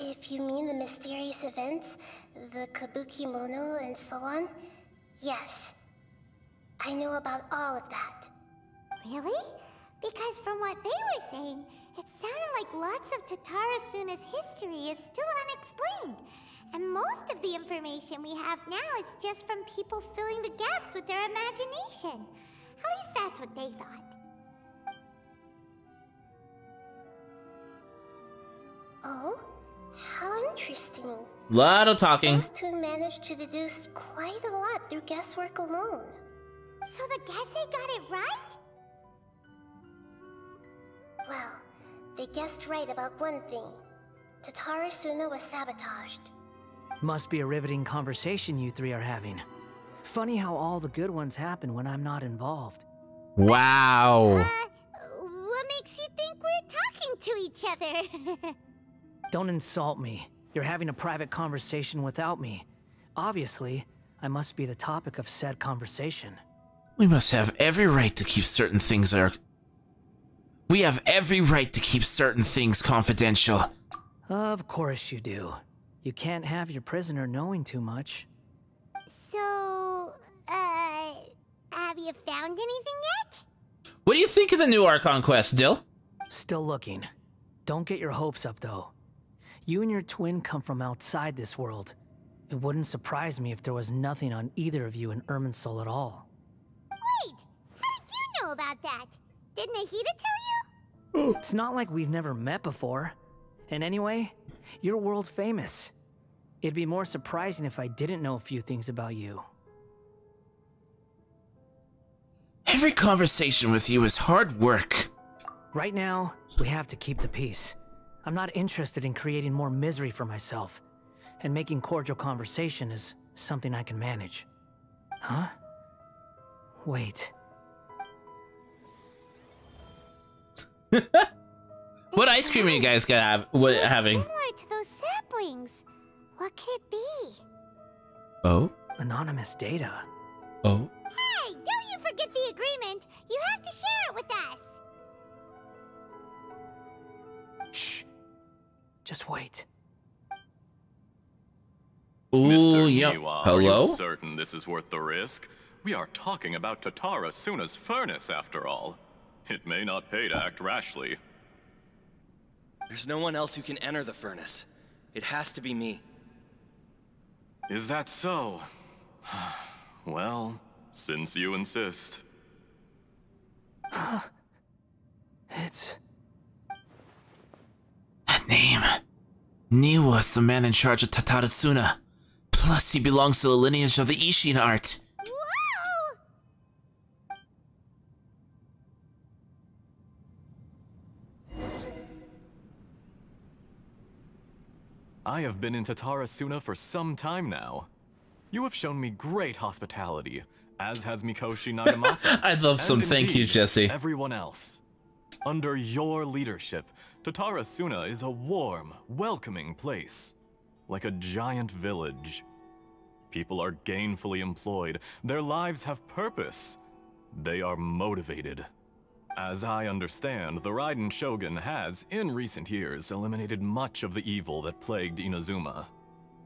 If you mean the mysterious events, the Kabuki Mono and so on, yes. I know about all of that. Really? Because from what they were saying, it sounded like lots of Tatarasuna's history is still unexplained. And most of the information we have now is just from people filling the gaps with their imagination. At least that's what they thought. Oh? How interesting. Lot of talking. Those two managed to deduce quite a lot through guesswork alone. So the Gese got it right? Well, they guessed right about one thing. Tatarasuna was sabotaged. Must be a riveting conversation you three are having. Funny how all the good ones happen when I'm not involved. Wow. What makes you think we're talking to each other? Don't insult me. You're having a private conversation without me. Obviously, I must be the topic of said conversation. We must have every right to keep certain things We have every right to keep certain things confidential. Of course you do. You can't have your prisoner knowing too much. So, have you found anything yet? What do you think of the new Archon quest, Dill? Still looking. Don't get your hopes up, though. You and your twin come from outside this world. It wouldn't surprise me if there was nothing on either of you in Irminsul at all. Wait! How did you know about that? Did Nahida tell you? It's not like we've never met before. And anyway, you're world famous. It'd be more surprising if I didn't know a few things about you. Every conversation with you is hard work. Right now, we have to keep the peace. I'm not interested in creating more misery for myself. And making cordial conversation is something I can manage. Huh? Wait. What ice cream are you guys having? Similar to those saplings. What could it be? Oh? Anonymous data. Oh? Hey, don't you forget the agreement. You have to share it with us. Shh. Just wait. Ooh, Mr. yeah. Miwa, Hello? are you certain this is worth the risk? We are talking about Tatara Suna's furnace, after all. It may not pay to act rashly. There's no one else who can enter the furnace. It has to be me. Is that so? Well, since you insist. It's... That name. Niwa is the man in charge of Tataratsuna. Plus, he belongs to the lineage of the Ishin art. Whoa! I have been in Tatara-suna for some time now. You have shown me great hospitality, as has Mikoshi Nagamasa. I'd love some and thank you, indeed, Jesse. Everyone else. Under your leadership, Tatara-suna is a warm, welcoming place. Like a giant village. People are gainfully employed. Their lives have purpose. They are motivated. As I understand, the Raiden Shogun has, in recent years, eliminated much of the evil that plagued Inazuma.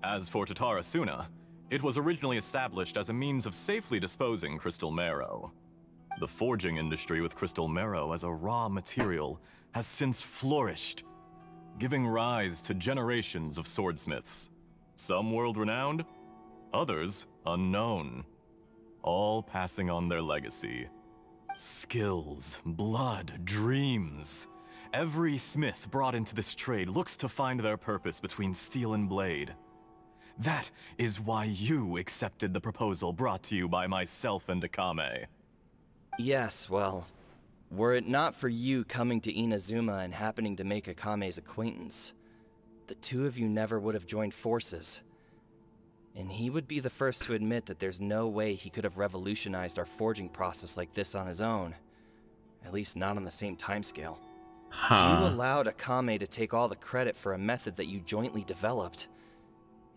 As for Tatara-suna, it was originally established as a means of safely disposing crystal marrow. The forging industry with crystal marrow as a raw material has since flourished, giving rise to generations of swordsmiths. Some world-renowned, others unknown, all passing on their legacy. Skills, blood, dreams. Every smith brought into this trade looks to find their purpose between steel and blade. That is why you accepted the proposal brought to you by myself and Akame. Yes, well, were it not for you coming to Inazuma and happening to make Akame's acquaintance, the two of you never would have joined forces. And he would be the first to admit that there's no way he could have revolutionized our forging process like this on his own. At least not on the same timescale. Huh. You allowed Akame to take all the credit for a method that you jointly developed.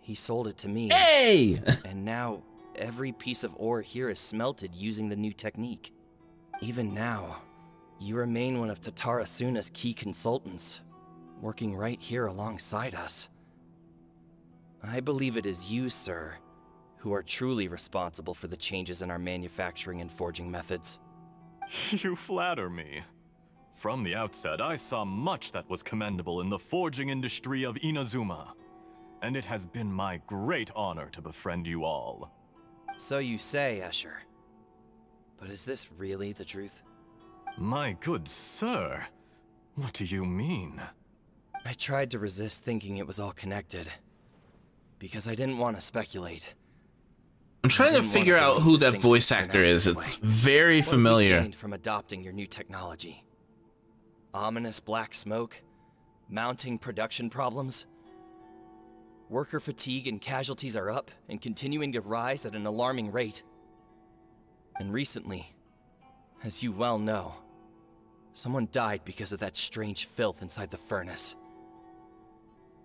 He sold it to me. Hey! And now, every piece of ore here is smelted using the new technique. Even now, you remain one of Tatara-suna's key consultants, working right here alongside us. I believe it is you, sir, who are truly responsible for the changes in our manufacturing and forging methods. You flatter me. From the outset, I saw much that was commendable in the forging industry of Inazuma. And it has been my great honor to befriend you all. So you say, Escher. But is this really the truth? My good sir, what do you mean? I tried to resist thinking it was all connected. Because I didn't want to speculate. I'm trying to figure out who that voice actor is. It's very familiar. What have we gained from adopting your new technology? Ominous black smoke? Mounting production problems? Worker fatigue and casualties are up and continuing to rise at an alarming rate. And recently, as you well know, someone died because of that strange filth inside the furnace.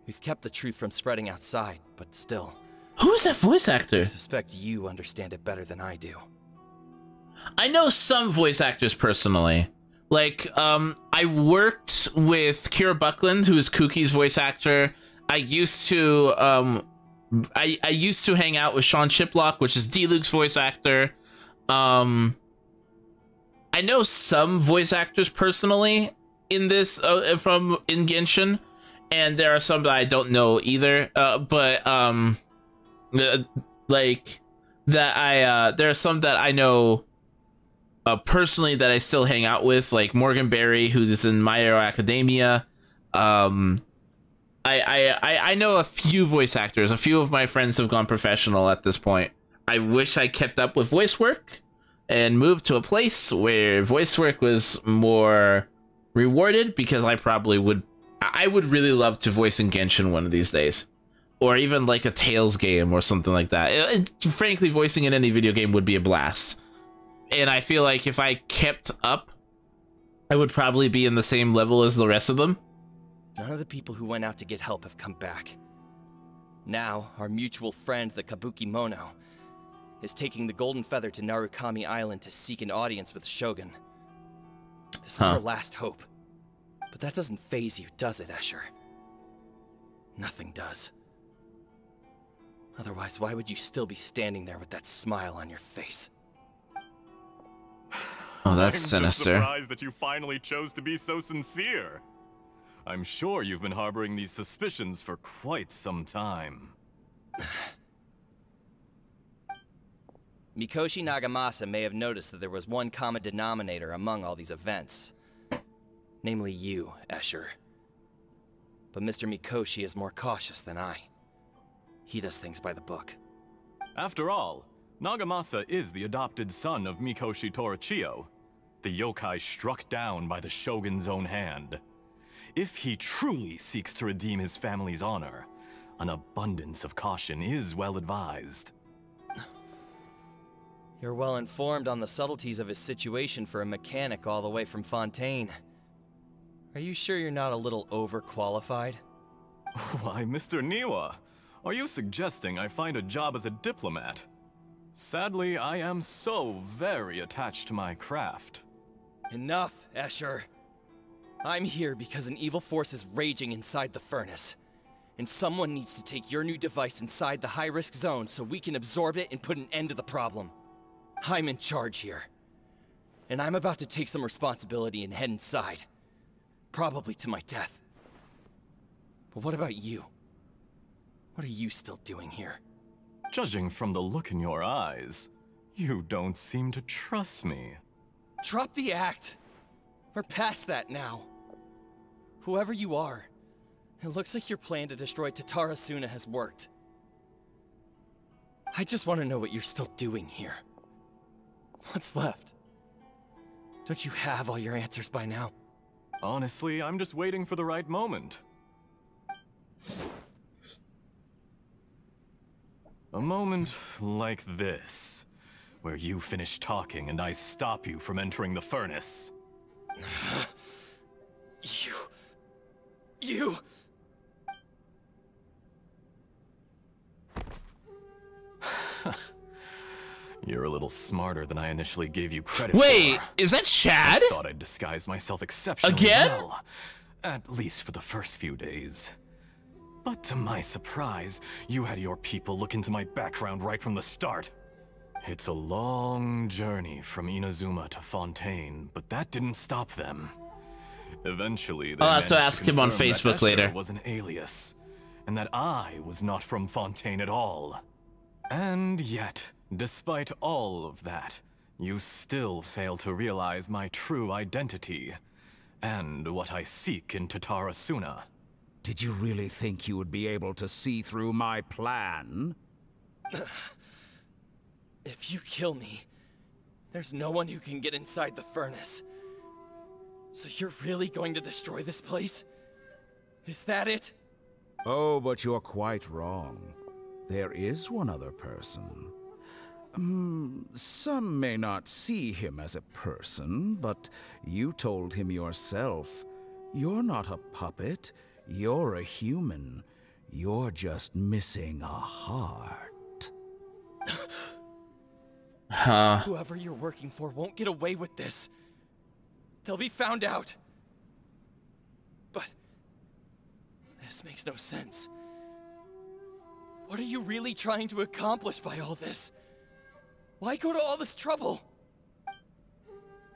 We've kept the truth from spreading outside, but still. Who is that voice actor? I suspect you understand it better than I do. I know some voice actors personally. Like, I worked with Kira Buckland, who is Kuki's voice actor. I used to, I used to hang out with Sean Chiplock, which is D-Luke's voice actor. I know some voice actors personally in this, in Genshin. And there are some that I don't know either, like that there are some that I know personally that I still hang out with, like Morgan Berry, who's in My Hero Academia, I know a few voice actors. A few of my friends have gone professional at this point. I wish I kept up with voice work and moved to a place where voice work was more rewarded, because I would really love to voice in Genshin one of these days, or even like a Tales game or something like that. Frankly, voicing in any video game would be a blast. And I feel like if I kept up, I would probably be in the same level as the rest of them. None of the people who went out to get help have come back. Now, our mutual friend, the Kabuki Mono, is taking the Golden Feather to Narukami Island to seek an audience with Shogun. This is our last hope. But that doesn't faze you, does it, Escher? Nothing does. Otherwise, why would you still be standing there with that smile on your face? Oh, that's sinister. I'm just surprised that you finally chose to be so sincere. I'm sure you've been harboring these suspicions for quite some time. Mikoshi Nagamasa may have noticed that there was one common denominator among all these events. Namely you, Escher. But Mr. Mikoshi is more cautious than I. He does things by the book. After all, Nagamasa is the adopted son of Mikoshi Torichio, the yokai struck down by the Shogun's own hand. If he truly seeks to redeem his family's honor, an abundance of caution is well advised. You're well informed on the subtleties of his situation for a mechanic all the way from Fontaine. Are you sure you're not a little overqualified? Why, Mr. Niwa, are you suggesting I find a job as a diplomat? Sadly, I am so very attached to my craft. Enough, Escher. I'm here because an evil force is raging inside the furnace. And someone needs to take your new device inside the high-risk zone so we can absorb it and put an end to the problem. I'm in charge here. And I'm about to take some responsibility and head inside. Probably to my death. But what about you? What are you still doing here? Judging from the look in your eyes, you don't seem to trust me. Drop the act! We're past that now. Whoever you are, it looks like your plan to destroy Tatara Suna has worked. I just want to know what you're still doing here. What's left? Don't you have all your answers by now? Honestly, I'm just waiting for the right moment. A moment like this, where you finish talking and I stop you from entering the furnace. You... You're a little smarter than I initially gave you credit for. Wait, is that Chad? I thought I'd disguise myself exceptionally Again? well. At least for the first few days. But to my surprise, you had your people look into my background right from the start. It's a long journey from Inazuma to Fontaine, but that didn't stop them. Eventually, they I'll have to managed ask him on confirm that Facebook Escher later. was an alias, and that I was not from Fontaine at all. And yet, despite all of that, you still fail to realize my true identity, and what I seek in Tatara Suna. Did you really think you would be able to see through my plan? If you kill me, there's no one who can get inside the furnace. So you're really going to destroy this place? Is that it? Oh, but you're quite wrong. There is one other person. Some may not see him as a person, but you told him yourself. You're not a puppet. You're a human. You're just missing a heart. Whoever you're working for won't get away with this. They'll be found out. But this makes no sense. What are you really trying to accomplish by all this? Why go to all this trouble?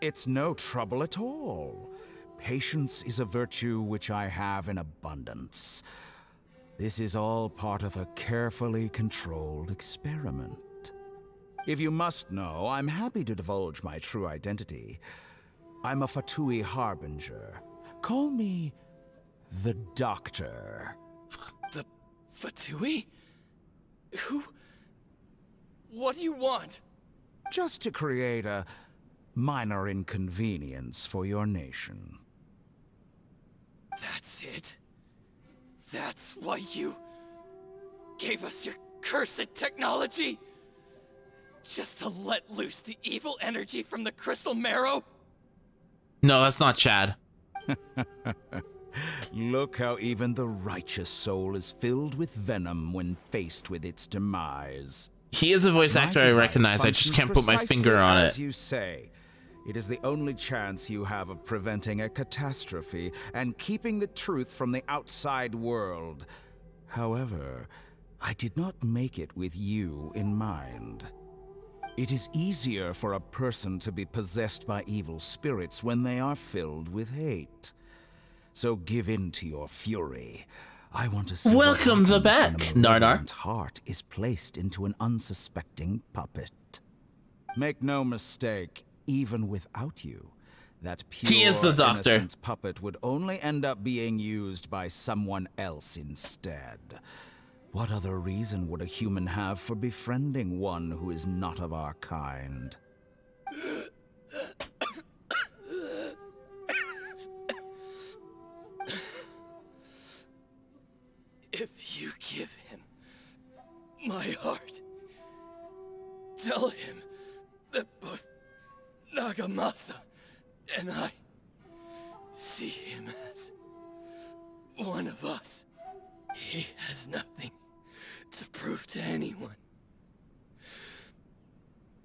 It's no trouble at all. Patience is a virtue which I have in abundance. This is all part of a carefully controlled experiment. If you must know, I'm happy to divulge my true identity. I'm a Fatui Harbinger. Call me the Doctor. Fatui? Who? What do you want? Just to create a minor inconvenience for your nation. That's it? That's why you gave us your cursed technology? Just to let loose the evil energy from the crystal marrow? No, that's not Chad. Look how even the righteous soul is filled with venom when faced with its demise. He is a voice actor I recognize. I just can't put my finger on it. As you say, it is the only chance you have of preventing a catastrophe and keeping the truth from the outside world. However, I did not make it with you in mind. It is easier for a person to be possessed by evil spirits when they are filled with hate. So give in to your fury. I want to see Welcome the back, Narnar. Heart is placed into an unsuspecting puppet. Make no mistake, even without you, that pure, he is the doctor. Innocent puppet would only end up being used by someone else instead. What other reason would a human have for befriending one who is not of our kind? If you give him my heart, tell him that both Nagamasa and I see him as one of us. He has nothing to prove to anyone.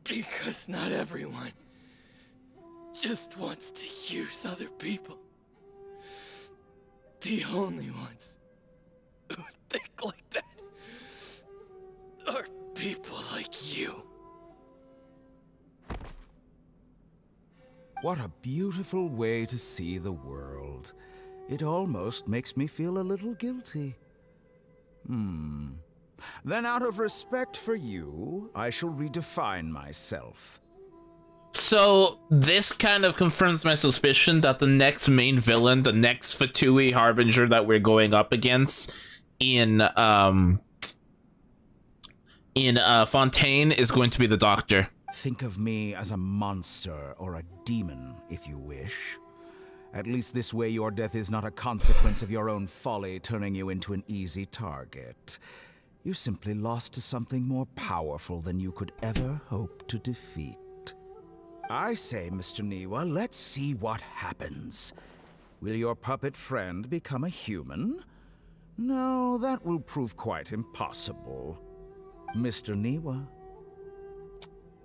Because not everyone just wants to use other people. The only ones who think like that are people like you. What a beautiful way to see the world. It almost makes me feel a little guilty. Then out of respect for you, I shall redefine myself. So this kind of confirms my suspicion that the next main villain, the next Fatui Harbinger that we're going up against in Fontaine is going to be the Doctor. Think of me as a monster or a demon, if you wish. At least this way your death is not a consequence of your own folly turning you into an easy target. You simply lost to something more powerful than you could ever hope to defeat. I say, Mr. Niwa, let's see what happens. Will your puppet friend become a human? No, that will prove quite impossible. Mr. Niwa?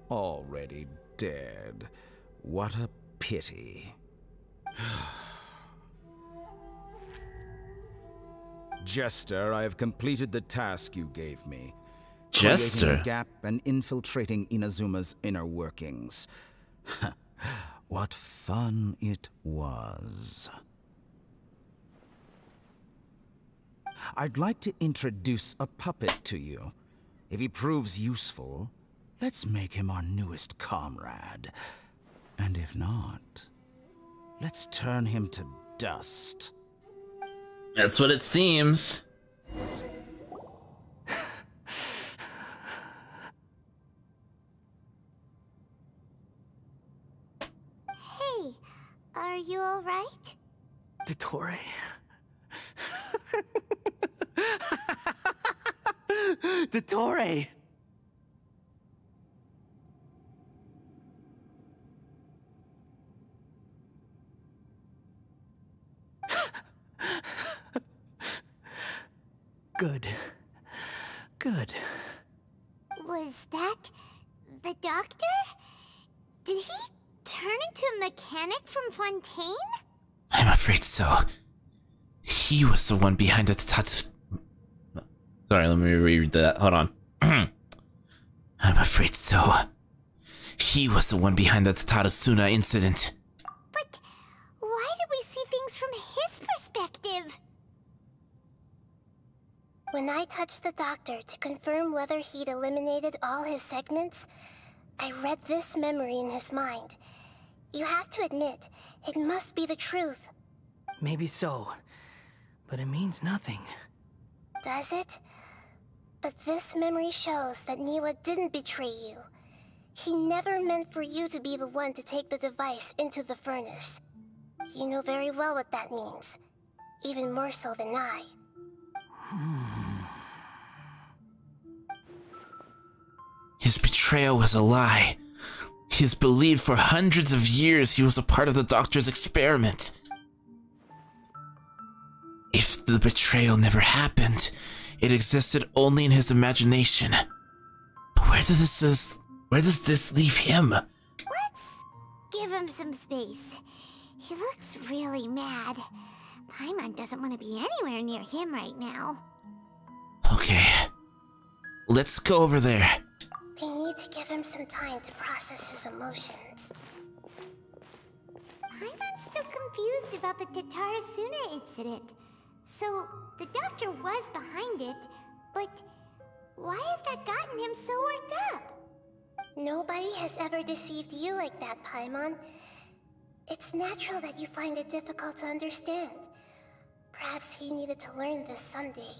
Already dead. What a pity. Jester, I have completed the task you gave me. Jester? Creating a gap and infiltrating Inazuma's inner workings. What fun it was. I'd like to introduce a puppet to you. If he proves useful, let's make him our newest comrade. And if not, let's turn him to dust. That's what it seems. Hey, are you alright? Dottore? Dottore! Good. Good. Was that the doctor? Did he turn into a mechanic from Fontaine? I'm afraid so. He was the one behind the tattoo. Sorry, let me reread that. Hold on. I'm afraid so. He was the one behind the Tatarasuna incident. But why did we see things from his perspective? When I touched the doctor to confirm whether he'd eliminated all his segments, I read this memory in his mind. You have to admit, it must be the truth. Maybe so, but it means nothing. Does it? But this memory shows that Niwa didn't betray you. He never meant for you to be the one to take the device into the furnace. You know very well what that means. Even more so than I. His betrayal was a lie. He has believed for hundreds of years he was a part of the doctor's experiment. If the betrayal never happened, it existed only in his imagination. But where does this leave him? Let's give him some space. He looks really mad. Paimon doesn't want to be anywhere near him right now. Okay. Let's go over there. We need to give him some time to process his emotions. Paimon's still confused about the Tatarasuna incident. So, the doctor was behind it, but why has that gotten him so worked up? Nobody has ever deceived you like that, Paimon. It's natural that you find it difficult to understand. Perhaps he needed to learn this someday.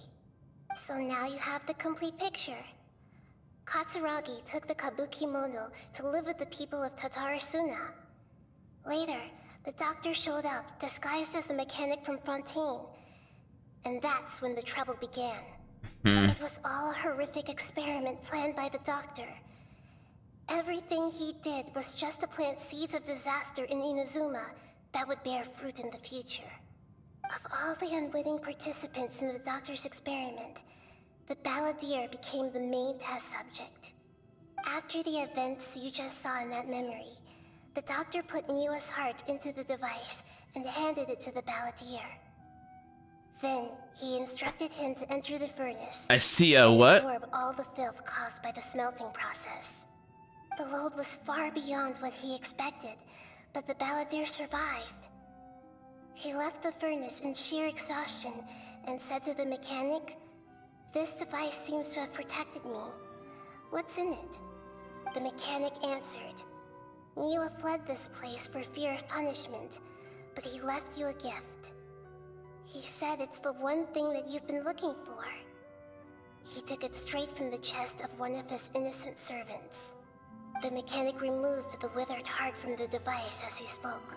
So now you have the complete picture. Katsuragi took the Kabukimono to live with the people of Tatarasuna. Later, the doctor showed up, disguised as a mechanic from Fontaine. And that's when the trouble began. It was all a horrific experiment planned by the doctor. Everything he did was just to plant seeds of disaster in Inazuma that would bear fruit in the future. Of all the unwitting participants in the doctor's experiment, the balladeer became the main test subject. After the events you just saw in that memory, the doctor put Niwa's heart into the device and handed it to the balladeer. Then, he instructed him to enter the furnace. I see a what? Absorb all the filth caused by the smelting process. The load was far beyond what he expected, but the balladeer survived. He left the furnace in sheer exhaustion and said to the mechanic, "This device seems to have protected me. What's in it?" The mechanic answered, "Niwa fled this place for fear of punishment, but he left you a gift. He said it's the one thing that you've been looking for." He took it straight from the chest of one of his innocent servants. The mechanic removed the withered heart from the device as he spoke.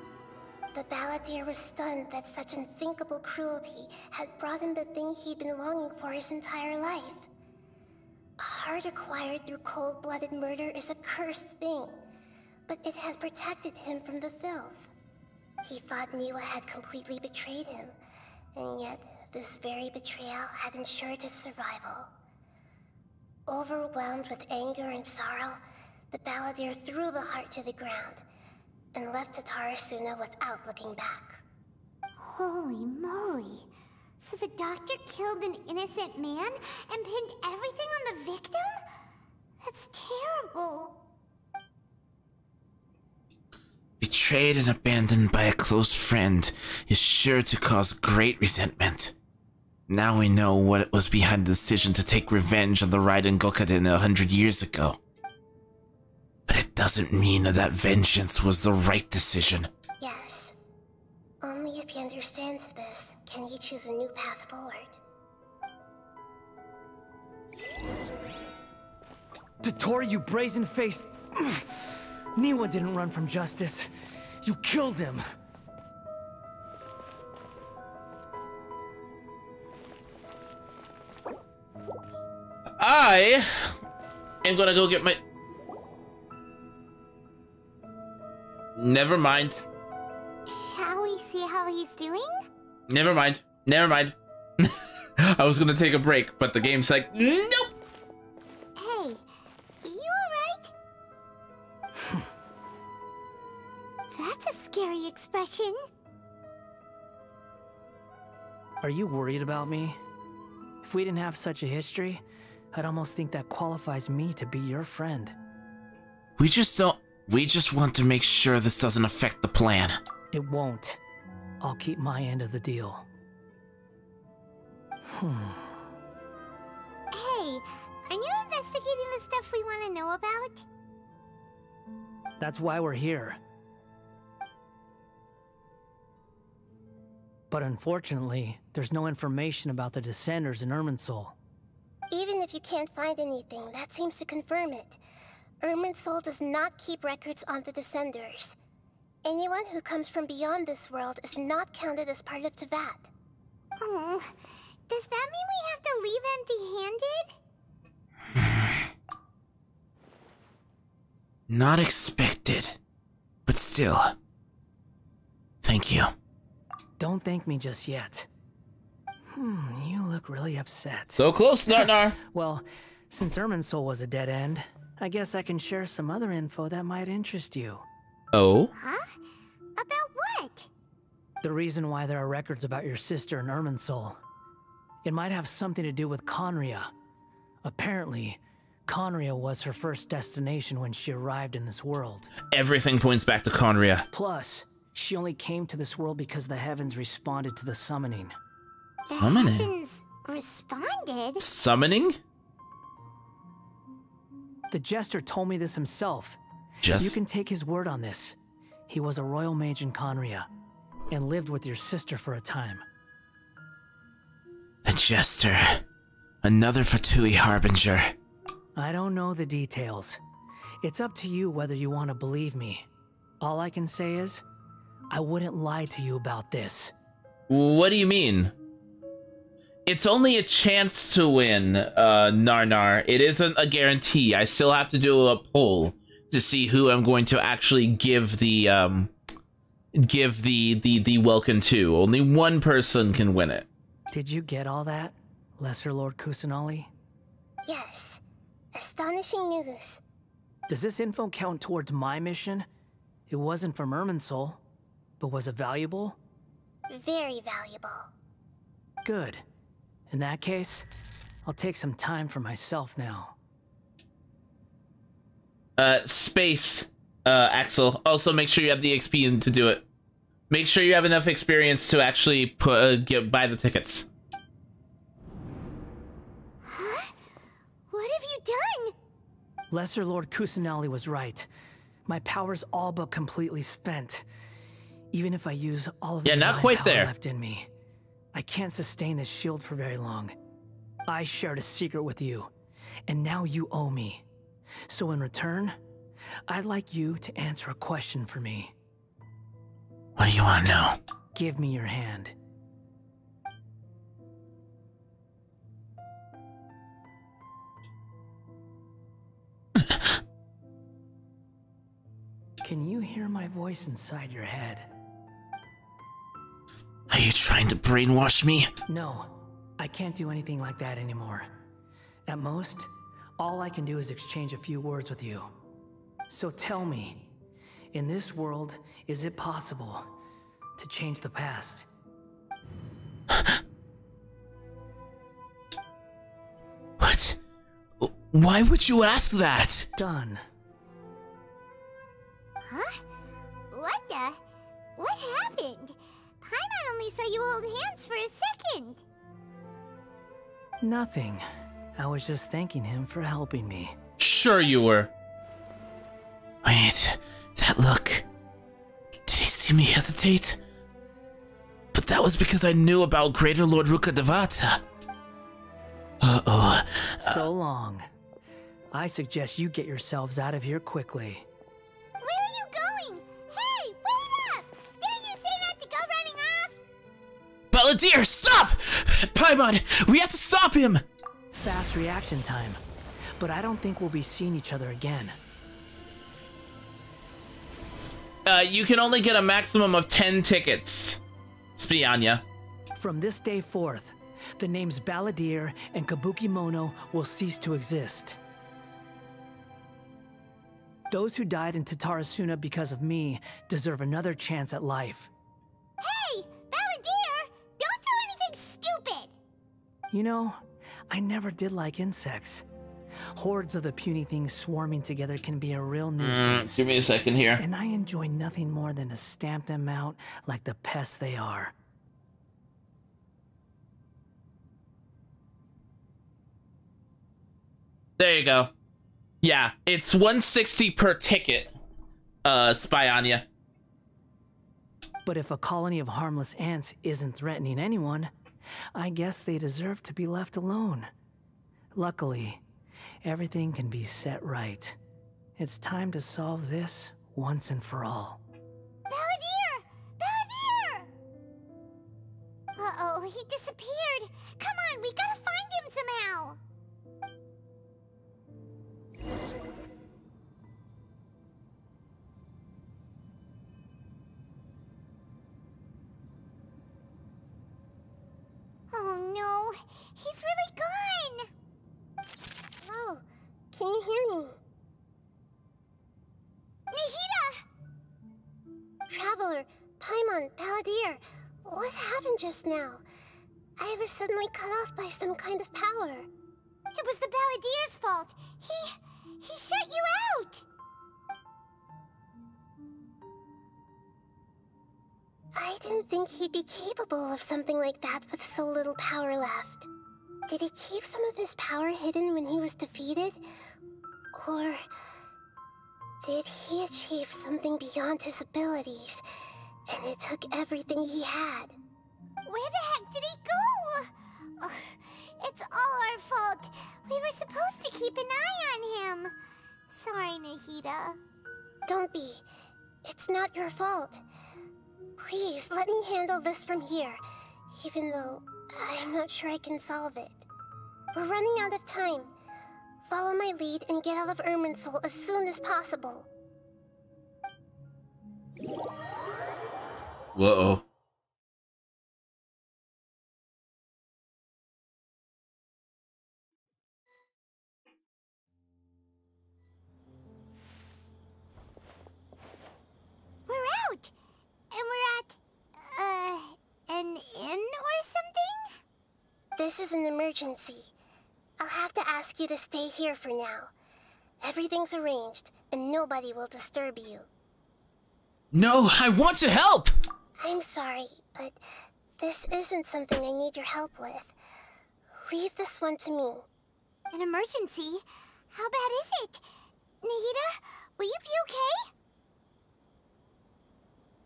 The balladeer was stunned that such unthinkable cruelty had brought him the thing he'd been longing for his entire life. A heart acquired through cold-blooded murder is a cursed thing, but it had protected him from the filth. He thought Niwa had completely betrayed him, and yet this very betrayal had ensured his survival. Overwhelmed with anger and sorrow, the balladeer threw the heart to the ground and left Tatarasuna without looking back. Holy moly. So the doctor killed an innocent man and pinned everything on the victim? That's terrible. Betrayed and abandoned by a close friend is sure to cause great resentment. Now we know what was behind the decision to take revenge on the Raiden Gokaden 100 years ago. But it doesn't mean that vengeance was the right decision. Yes. Only if he understands this can he choose a new path forward. Dotori, you brazen-faced... Niwa didn't run from justice. You killed him. I am gonna go get my... Never mind. Shall we see how he's doing? Never mind. Never mind. I was gonna take a break, but the game's like, nope! Hey, you alright? That's a scary expression. Are you worried about me? If we didn't have such a history, I'd almost think that qualifies me to be your friend. We just want to make sure this doesn't affect the plan. It won't. I'll keep my end of the deal. Hey, are you investigating the stuff we want to know about? That's why we're here. But unfortunately, there's no information about the Descenders in Irminsul. Even if you can't find anything, that seems to confirm it. Irminsul does not keep records on the Descenders. Anyone who comes from beyond this world is not counted as part of Teyvat. Oh, does that mean we have to leave empty-handed? Not expected, but still. Thank you. Don't thank me just yet. You look really upset. So close, Narnar. Well, since Irminsul was a dead end, I guess I can share some other info that might interest you. Oh? Huh? About what? The reason why there are records about your sister in Irminsul. It might have something to do with Conria. Apparently, Conria was her first destination when she arrived in this world. Everything points back to Conria. Plus, she only came to this world because the heavens responded to the summoning. Summoning? The heavens responded? Summoning? The Jester told me this himself. Just... You can take his word on this. He was a royal mage in Conria, and lived with your sister for a time. The Jester. Another Fatui Harbinger. I don't know the details. It's up to you whether you want to believe me. All I can say is, I wouldn't lie to you about this. What do you mean? It's only a chance to win, Narnar. It isn't a guarantee. I still have to do a poll to see who I'm going to actually give the welcome to. Only one person can win it. Did you get all that, Lesser Lord Kusanali? Yes. Astonishing news. Does this info count towards my mission? It wasn't from Irminsul, but was it valuable? Very valuable. Good. In that case, I'll take some time for myself now. Space, Axel. Also, make sure you have the XP to do it. Make sure you have enough experience to actually buy the tickets. Huh? What have you done? Lesser Lord Kusanali was right. My power's all but completely spent. Even if I use all of the not quite power there. left in me, I can't sustain this shield for very long. I shared a secret with you, and now you owe me. So in return, I'd like you to answer a question for me. What do you want to know? Give me your hand. Can you hear my voice inside your head? Are you trying to brainwash me? No, I can't do anything like that anymore. At most, all I can do is exchange a few words with you. So tell me, in this world, is it possible to change the past? What? Why would you ask that? Done. Huh? What the? What happened? Paimon only saw you hold hands for a second. Nothing. I was just thanking him for helping me. Sure you were. Wait, that look. Did he see me hesitate? But that was because I knew about Greater Lord Rukkhadevata. Uh-oh. So long. I suggest you get yourselves out of here quickly. Where are you going? Hey, wait up! Didn't you say not to go running off? Balladeer, stop! Paimon, we have to stop him! Fast reaction time. But I don't think we'll be seeing each other again. You can only get a maximum of 10 tickets. Spianya. From this day forth, the names Balladeer and Kabukimono will cease to exist. Those who died in Tatarasuna because of me deserve another chance at life. Hey, Balladeer! Don't do anything stupid! You know, I never did like insects. Hordes of the puny things swarming together can be a real nuisance. Give me a second here. And I enjoy nothing more than to stamp them out like the pests they are. There you go. Yeah, it's 160 per ticket, Spianya. But if a colony of harmless ants isn't threatening anyone, I guess they deserve to be left alone. Luckily, everything can be set right. It's time to solve this once and for all. Balladeer! Balladeer! Uh-oh, he disappeared. Come on, we gotta find him somehow. Oh no, he's really gone. Oh, can you hear me? Nahida! Traveler, Paimon, Balladeer, what happened just now? I was suddenly cut off by some kind of power. It was the Balladeer's fault. He shut you out. I didn't think he'd be capable of something like that with so little power left. Did he keep some of his power hidden when he was defeated? Or did he achieve something beyond his abilities, and it took everything he had? Where the heck did he go? Ugh, it's all our fault. We were supposed to keep an eye on him. Sorry, Nahida. Don't be. It's not your fault. Please, let me handle this from here, even though I'm not sure I can solve it. We're running out of time. Follow my lead and get out of Irminsul as soon as possible. Whoa. We're out! And we're at, an inn or something? This is an emergency. I'll have to ask you to stay here for now. Everything's arranged, and nobody will disturb you. No, I want to help! I'm sorry, but this isn't something I need your help with. Leave this one to me. An emergency? How bad is it? Nahida, will you be okay?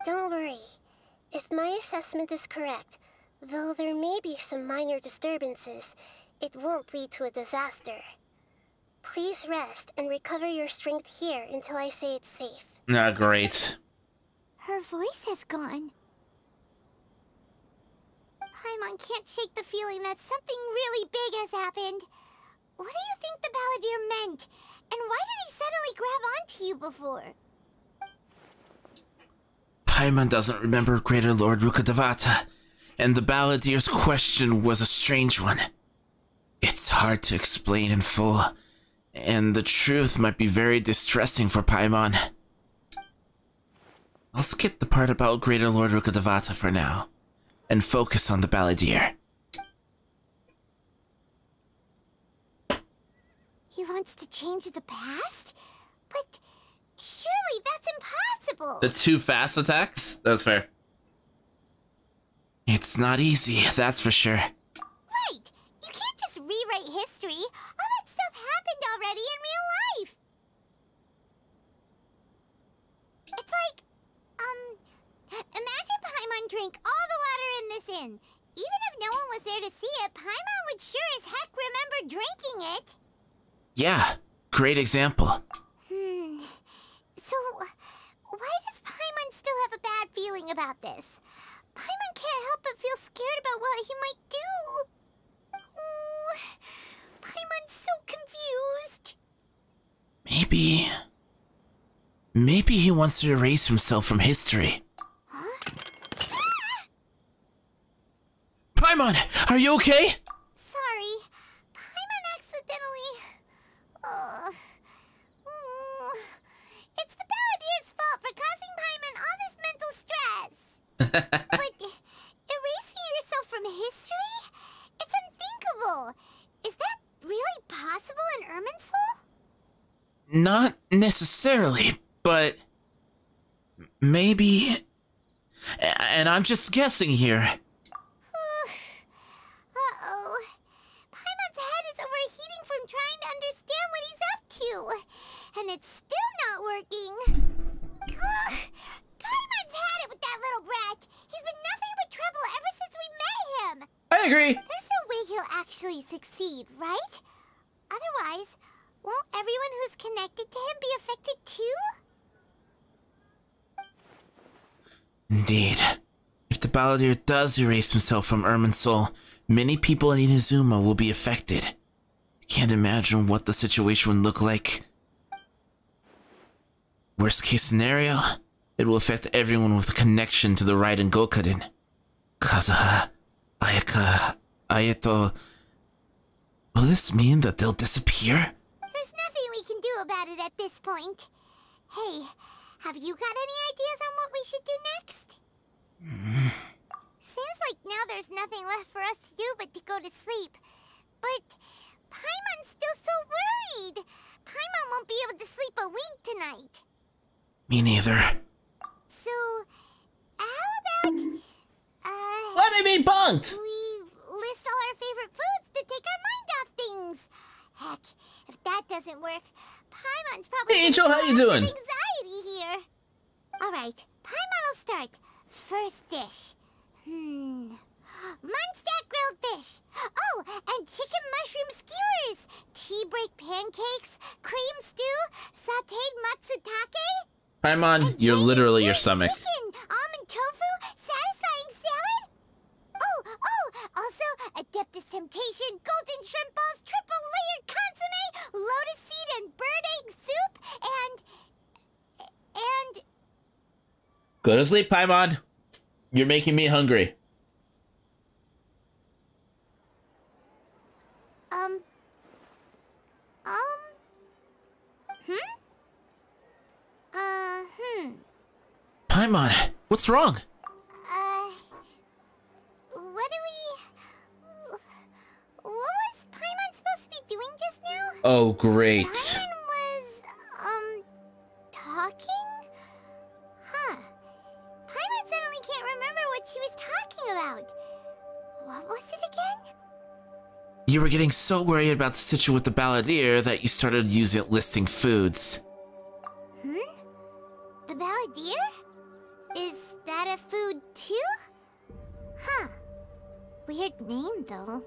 Don't worry. If my assessment is correct, though there may be some minor disturbances, it won't lead to a disaster. Please rest and recover your strength here until I say it's safe. Ah, great. Her voice has gone. Paimon can't shake the feeling that something really big has happened. What do you think the Balladeer meant? And why did he suddenly grab onto you before? Paimon doesn't remember Greater Lord Rukkhadevata, and the Balladeer's question was a strange one. It's hard to explain in full, and the truth might be very distressing for Paimon. I'll skip the part about Greater Lord Rukkhadevata for now, and focus on the Balladeer. He wants to change the past? But surely that's impossible! The too fast attacks? That's fair. It's not easy, that's for sure. Right! You can't just rewrite history. All that stuff happened already in real life. It's like, imagine Paimon drank all the water in this inn. Even if no one was there to see it, Paimon would sure as heck remember drinking it. Yeah, great example. So, why does Paimon still have a bad feeling about this? Paimon can't help but feel scared about what he might do. Oh, Paimon's so confused. Maybe he wants to erase himself from history. Huh? Paimon, are you okay? Sorry, Paimon accidentally... It's the Balladeer's fault for causing Paimon all this mental stress. But erasing yourself from history? It's unthinkable. Is that really possible in Irminsul? Not necessarily, but maybe... And I'm just guessing here. Uh-oh. Paimon's head is overheating from trying to understand what he's up to. And it's still not working. Ugh. Paimon's had it with that little brat. agree. There's no way he'll actually succeed, right? Otherwise, won't everyone who's connected to him be affected too? Indeed. If the Balladeer does erase himself from Irminsul, many people in Inazuma will be affected. I can't imagine what the situation would look like. Worst case scenario, it will affect everyone with a connection to the Raiden Gokuden. Kazuha, Ayaka, Ayato... Will this mean that they'll disappear? There's nothing we can do about it at this point. Hey, have you got any ideas on what we should do next? Seems like now there's nothing left for us to do but to go to sleep. But Paimon's still so worried. Paimon won't be able to sleep a wink tonight. Me neither. So, how about, Let me be bunked! we list all our favorite foods to take our mind off things? Heck, if that doesn't work, Paimon's probably Hey, Angel, how you doing? anxiety here. Alright, Paimon will start. First dish. Munstack grilled fish. Oh, and chicken mushroom skewers. Tea break pancakes. Cream stew. Sauteed matsutake. Paimon, you're literally your stomach. Chicken, almond tofu, satisfying salad. Oh, also Adeptus Temptation, golden shrimp balls, triple layered consomme, lotus seed and bird egg soup, and... Go to sleep, Paimon. You're making me hungry. Paimon, what's wrong? What was Paimon supposed to be doing just now? Oh, great. Paimon was, talking? Huh. Paimon suddenly can't remember what she was talking about. What was it again? You were getting so worried about the situation with the Balladeer that you started listing foods. The Balladeer? Is that a food too? Huh. Weird name, though.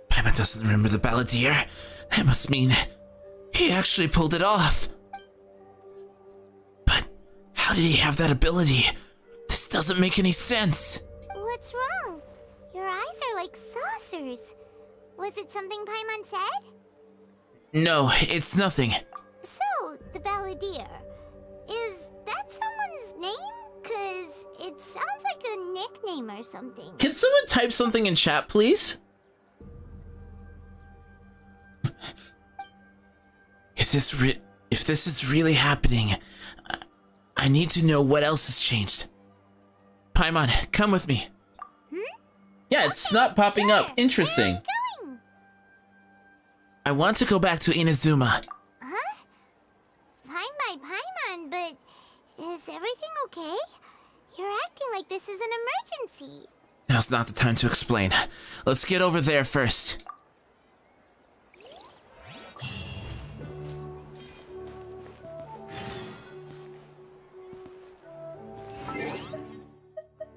Paimon doesn't remember the Balladeer. That must mean he actually pulled it off. But how did he have that ability? This doesn't make any sense. What's wrong? Your eyes are like saucers. Was it something Paimon said? No, it's nothing. So, the Balladeer. Is that someone's name? 'Cause it sounds like a nickname or something. Can someone type something in chat, please? If this is really happening, I need to know what else has changed. Paimon, come with me. Yeah, it's not popping up. Interesting. Where are you going? I want to go back to Inazuma. Huh? Fine by Paimon, but is everything okay? You're acting like this is an emergency. Now's not the time to explain. Let's get over there first.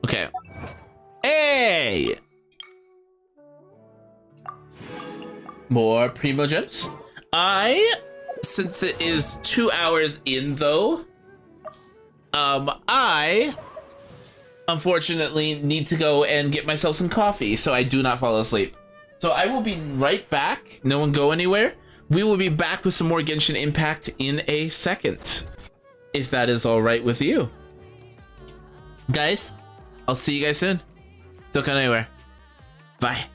Okay. Hey! More Primo Gems. Since it is 2 hours in though, I unfortunately need to go and get myself some coffee so I do not fall asleep. So I will be right back. No one go anywhere. We will be back with some more Genshin Impact in a second, if that is all right with you. Guys, I'll see you guys soon. Don't go anywhere. Bye.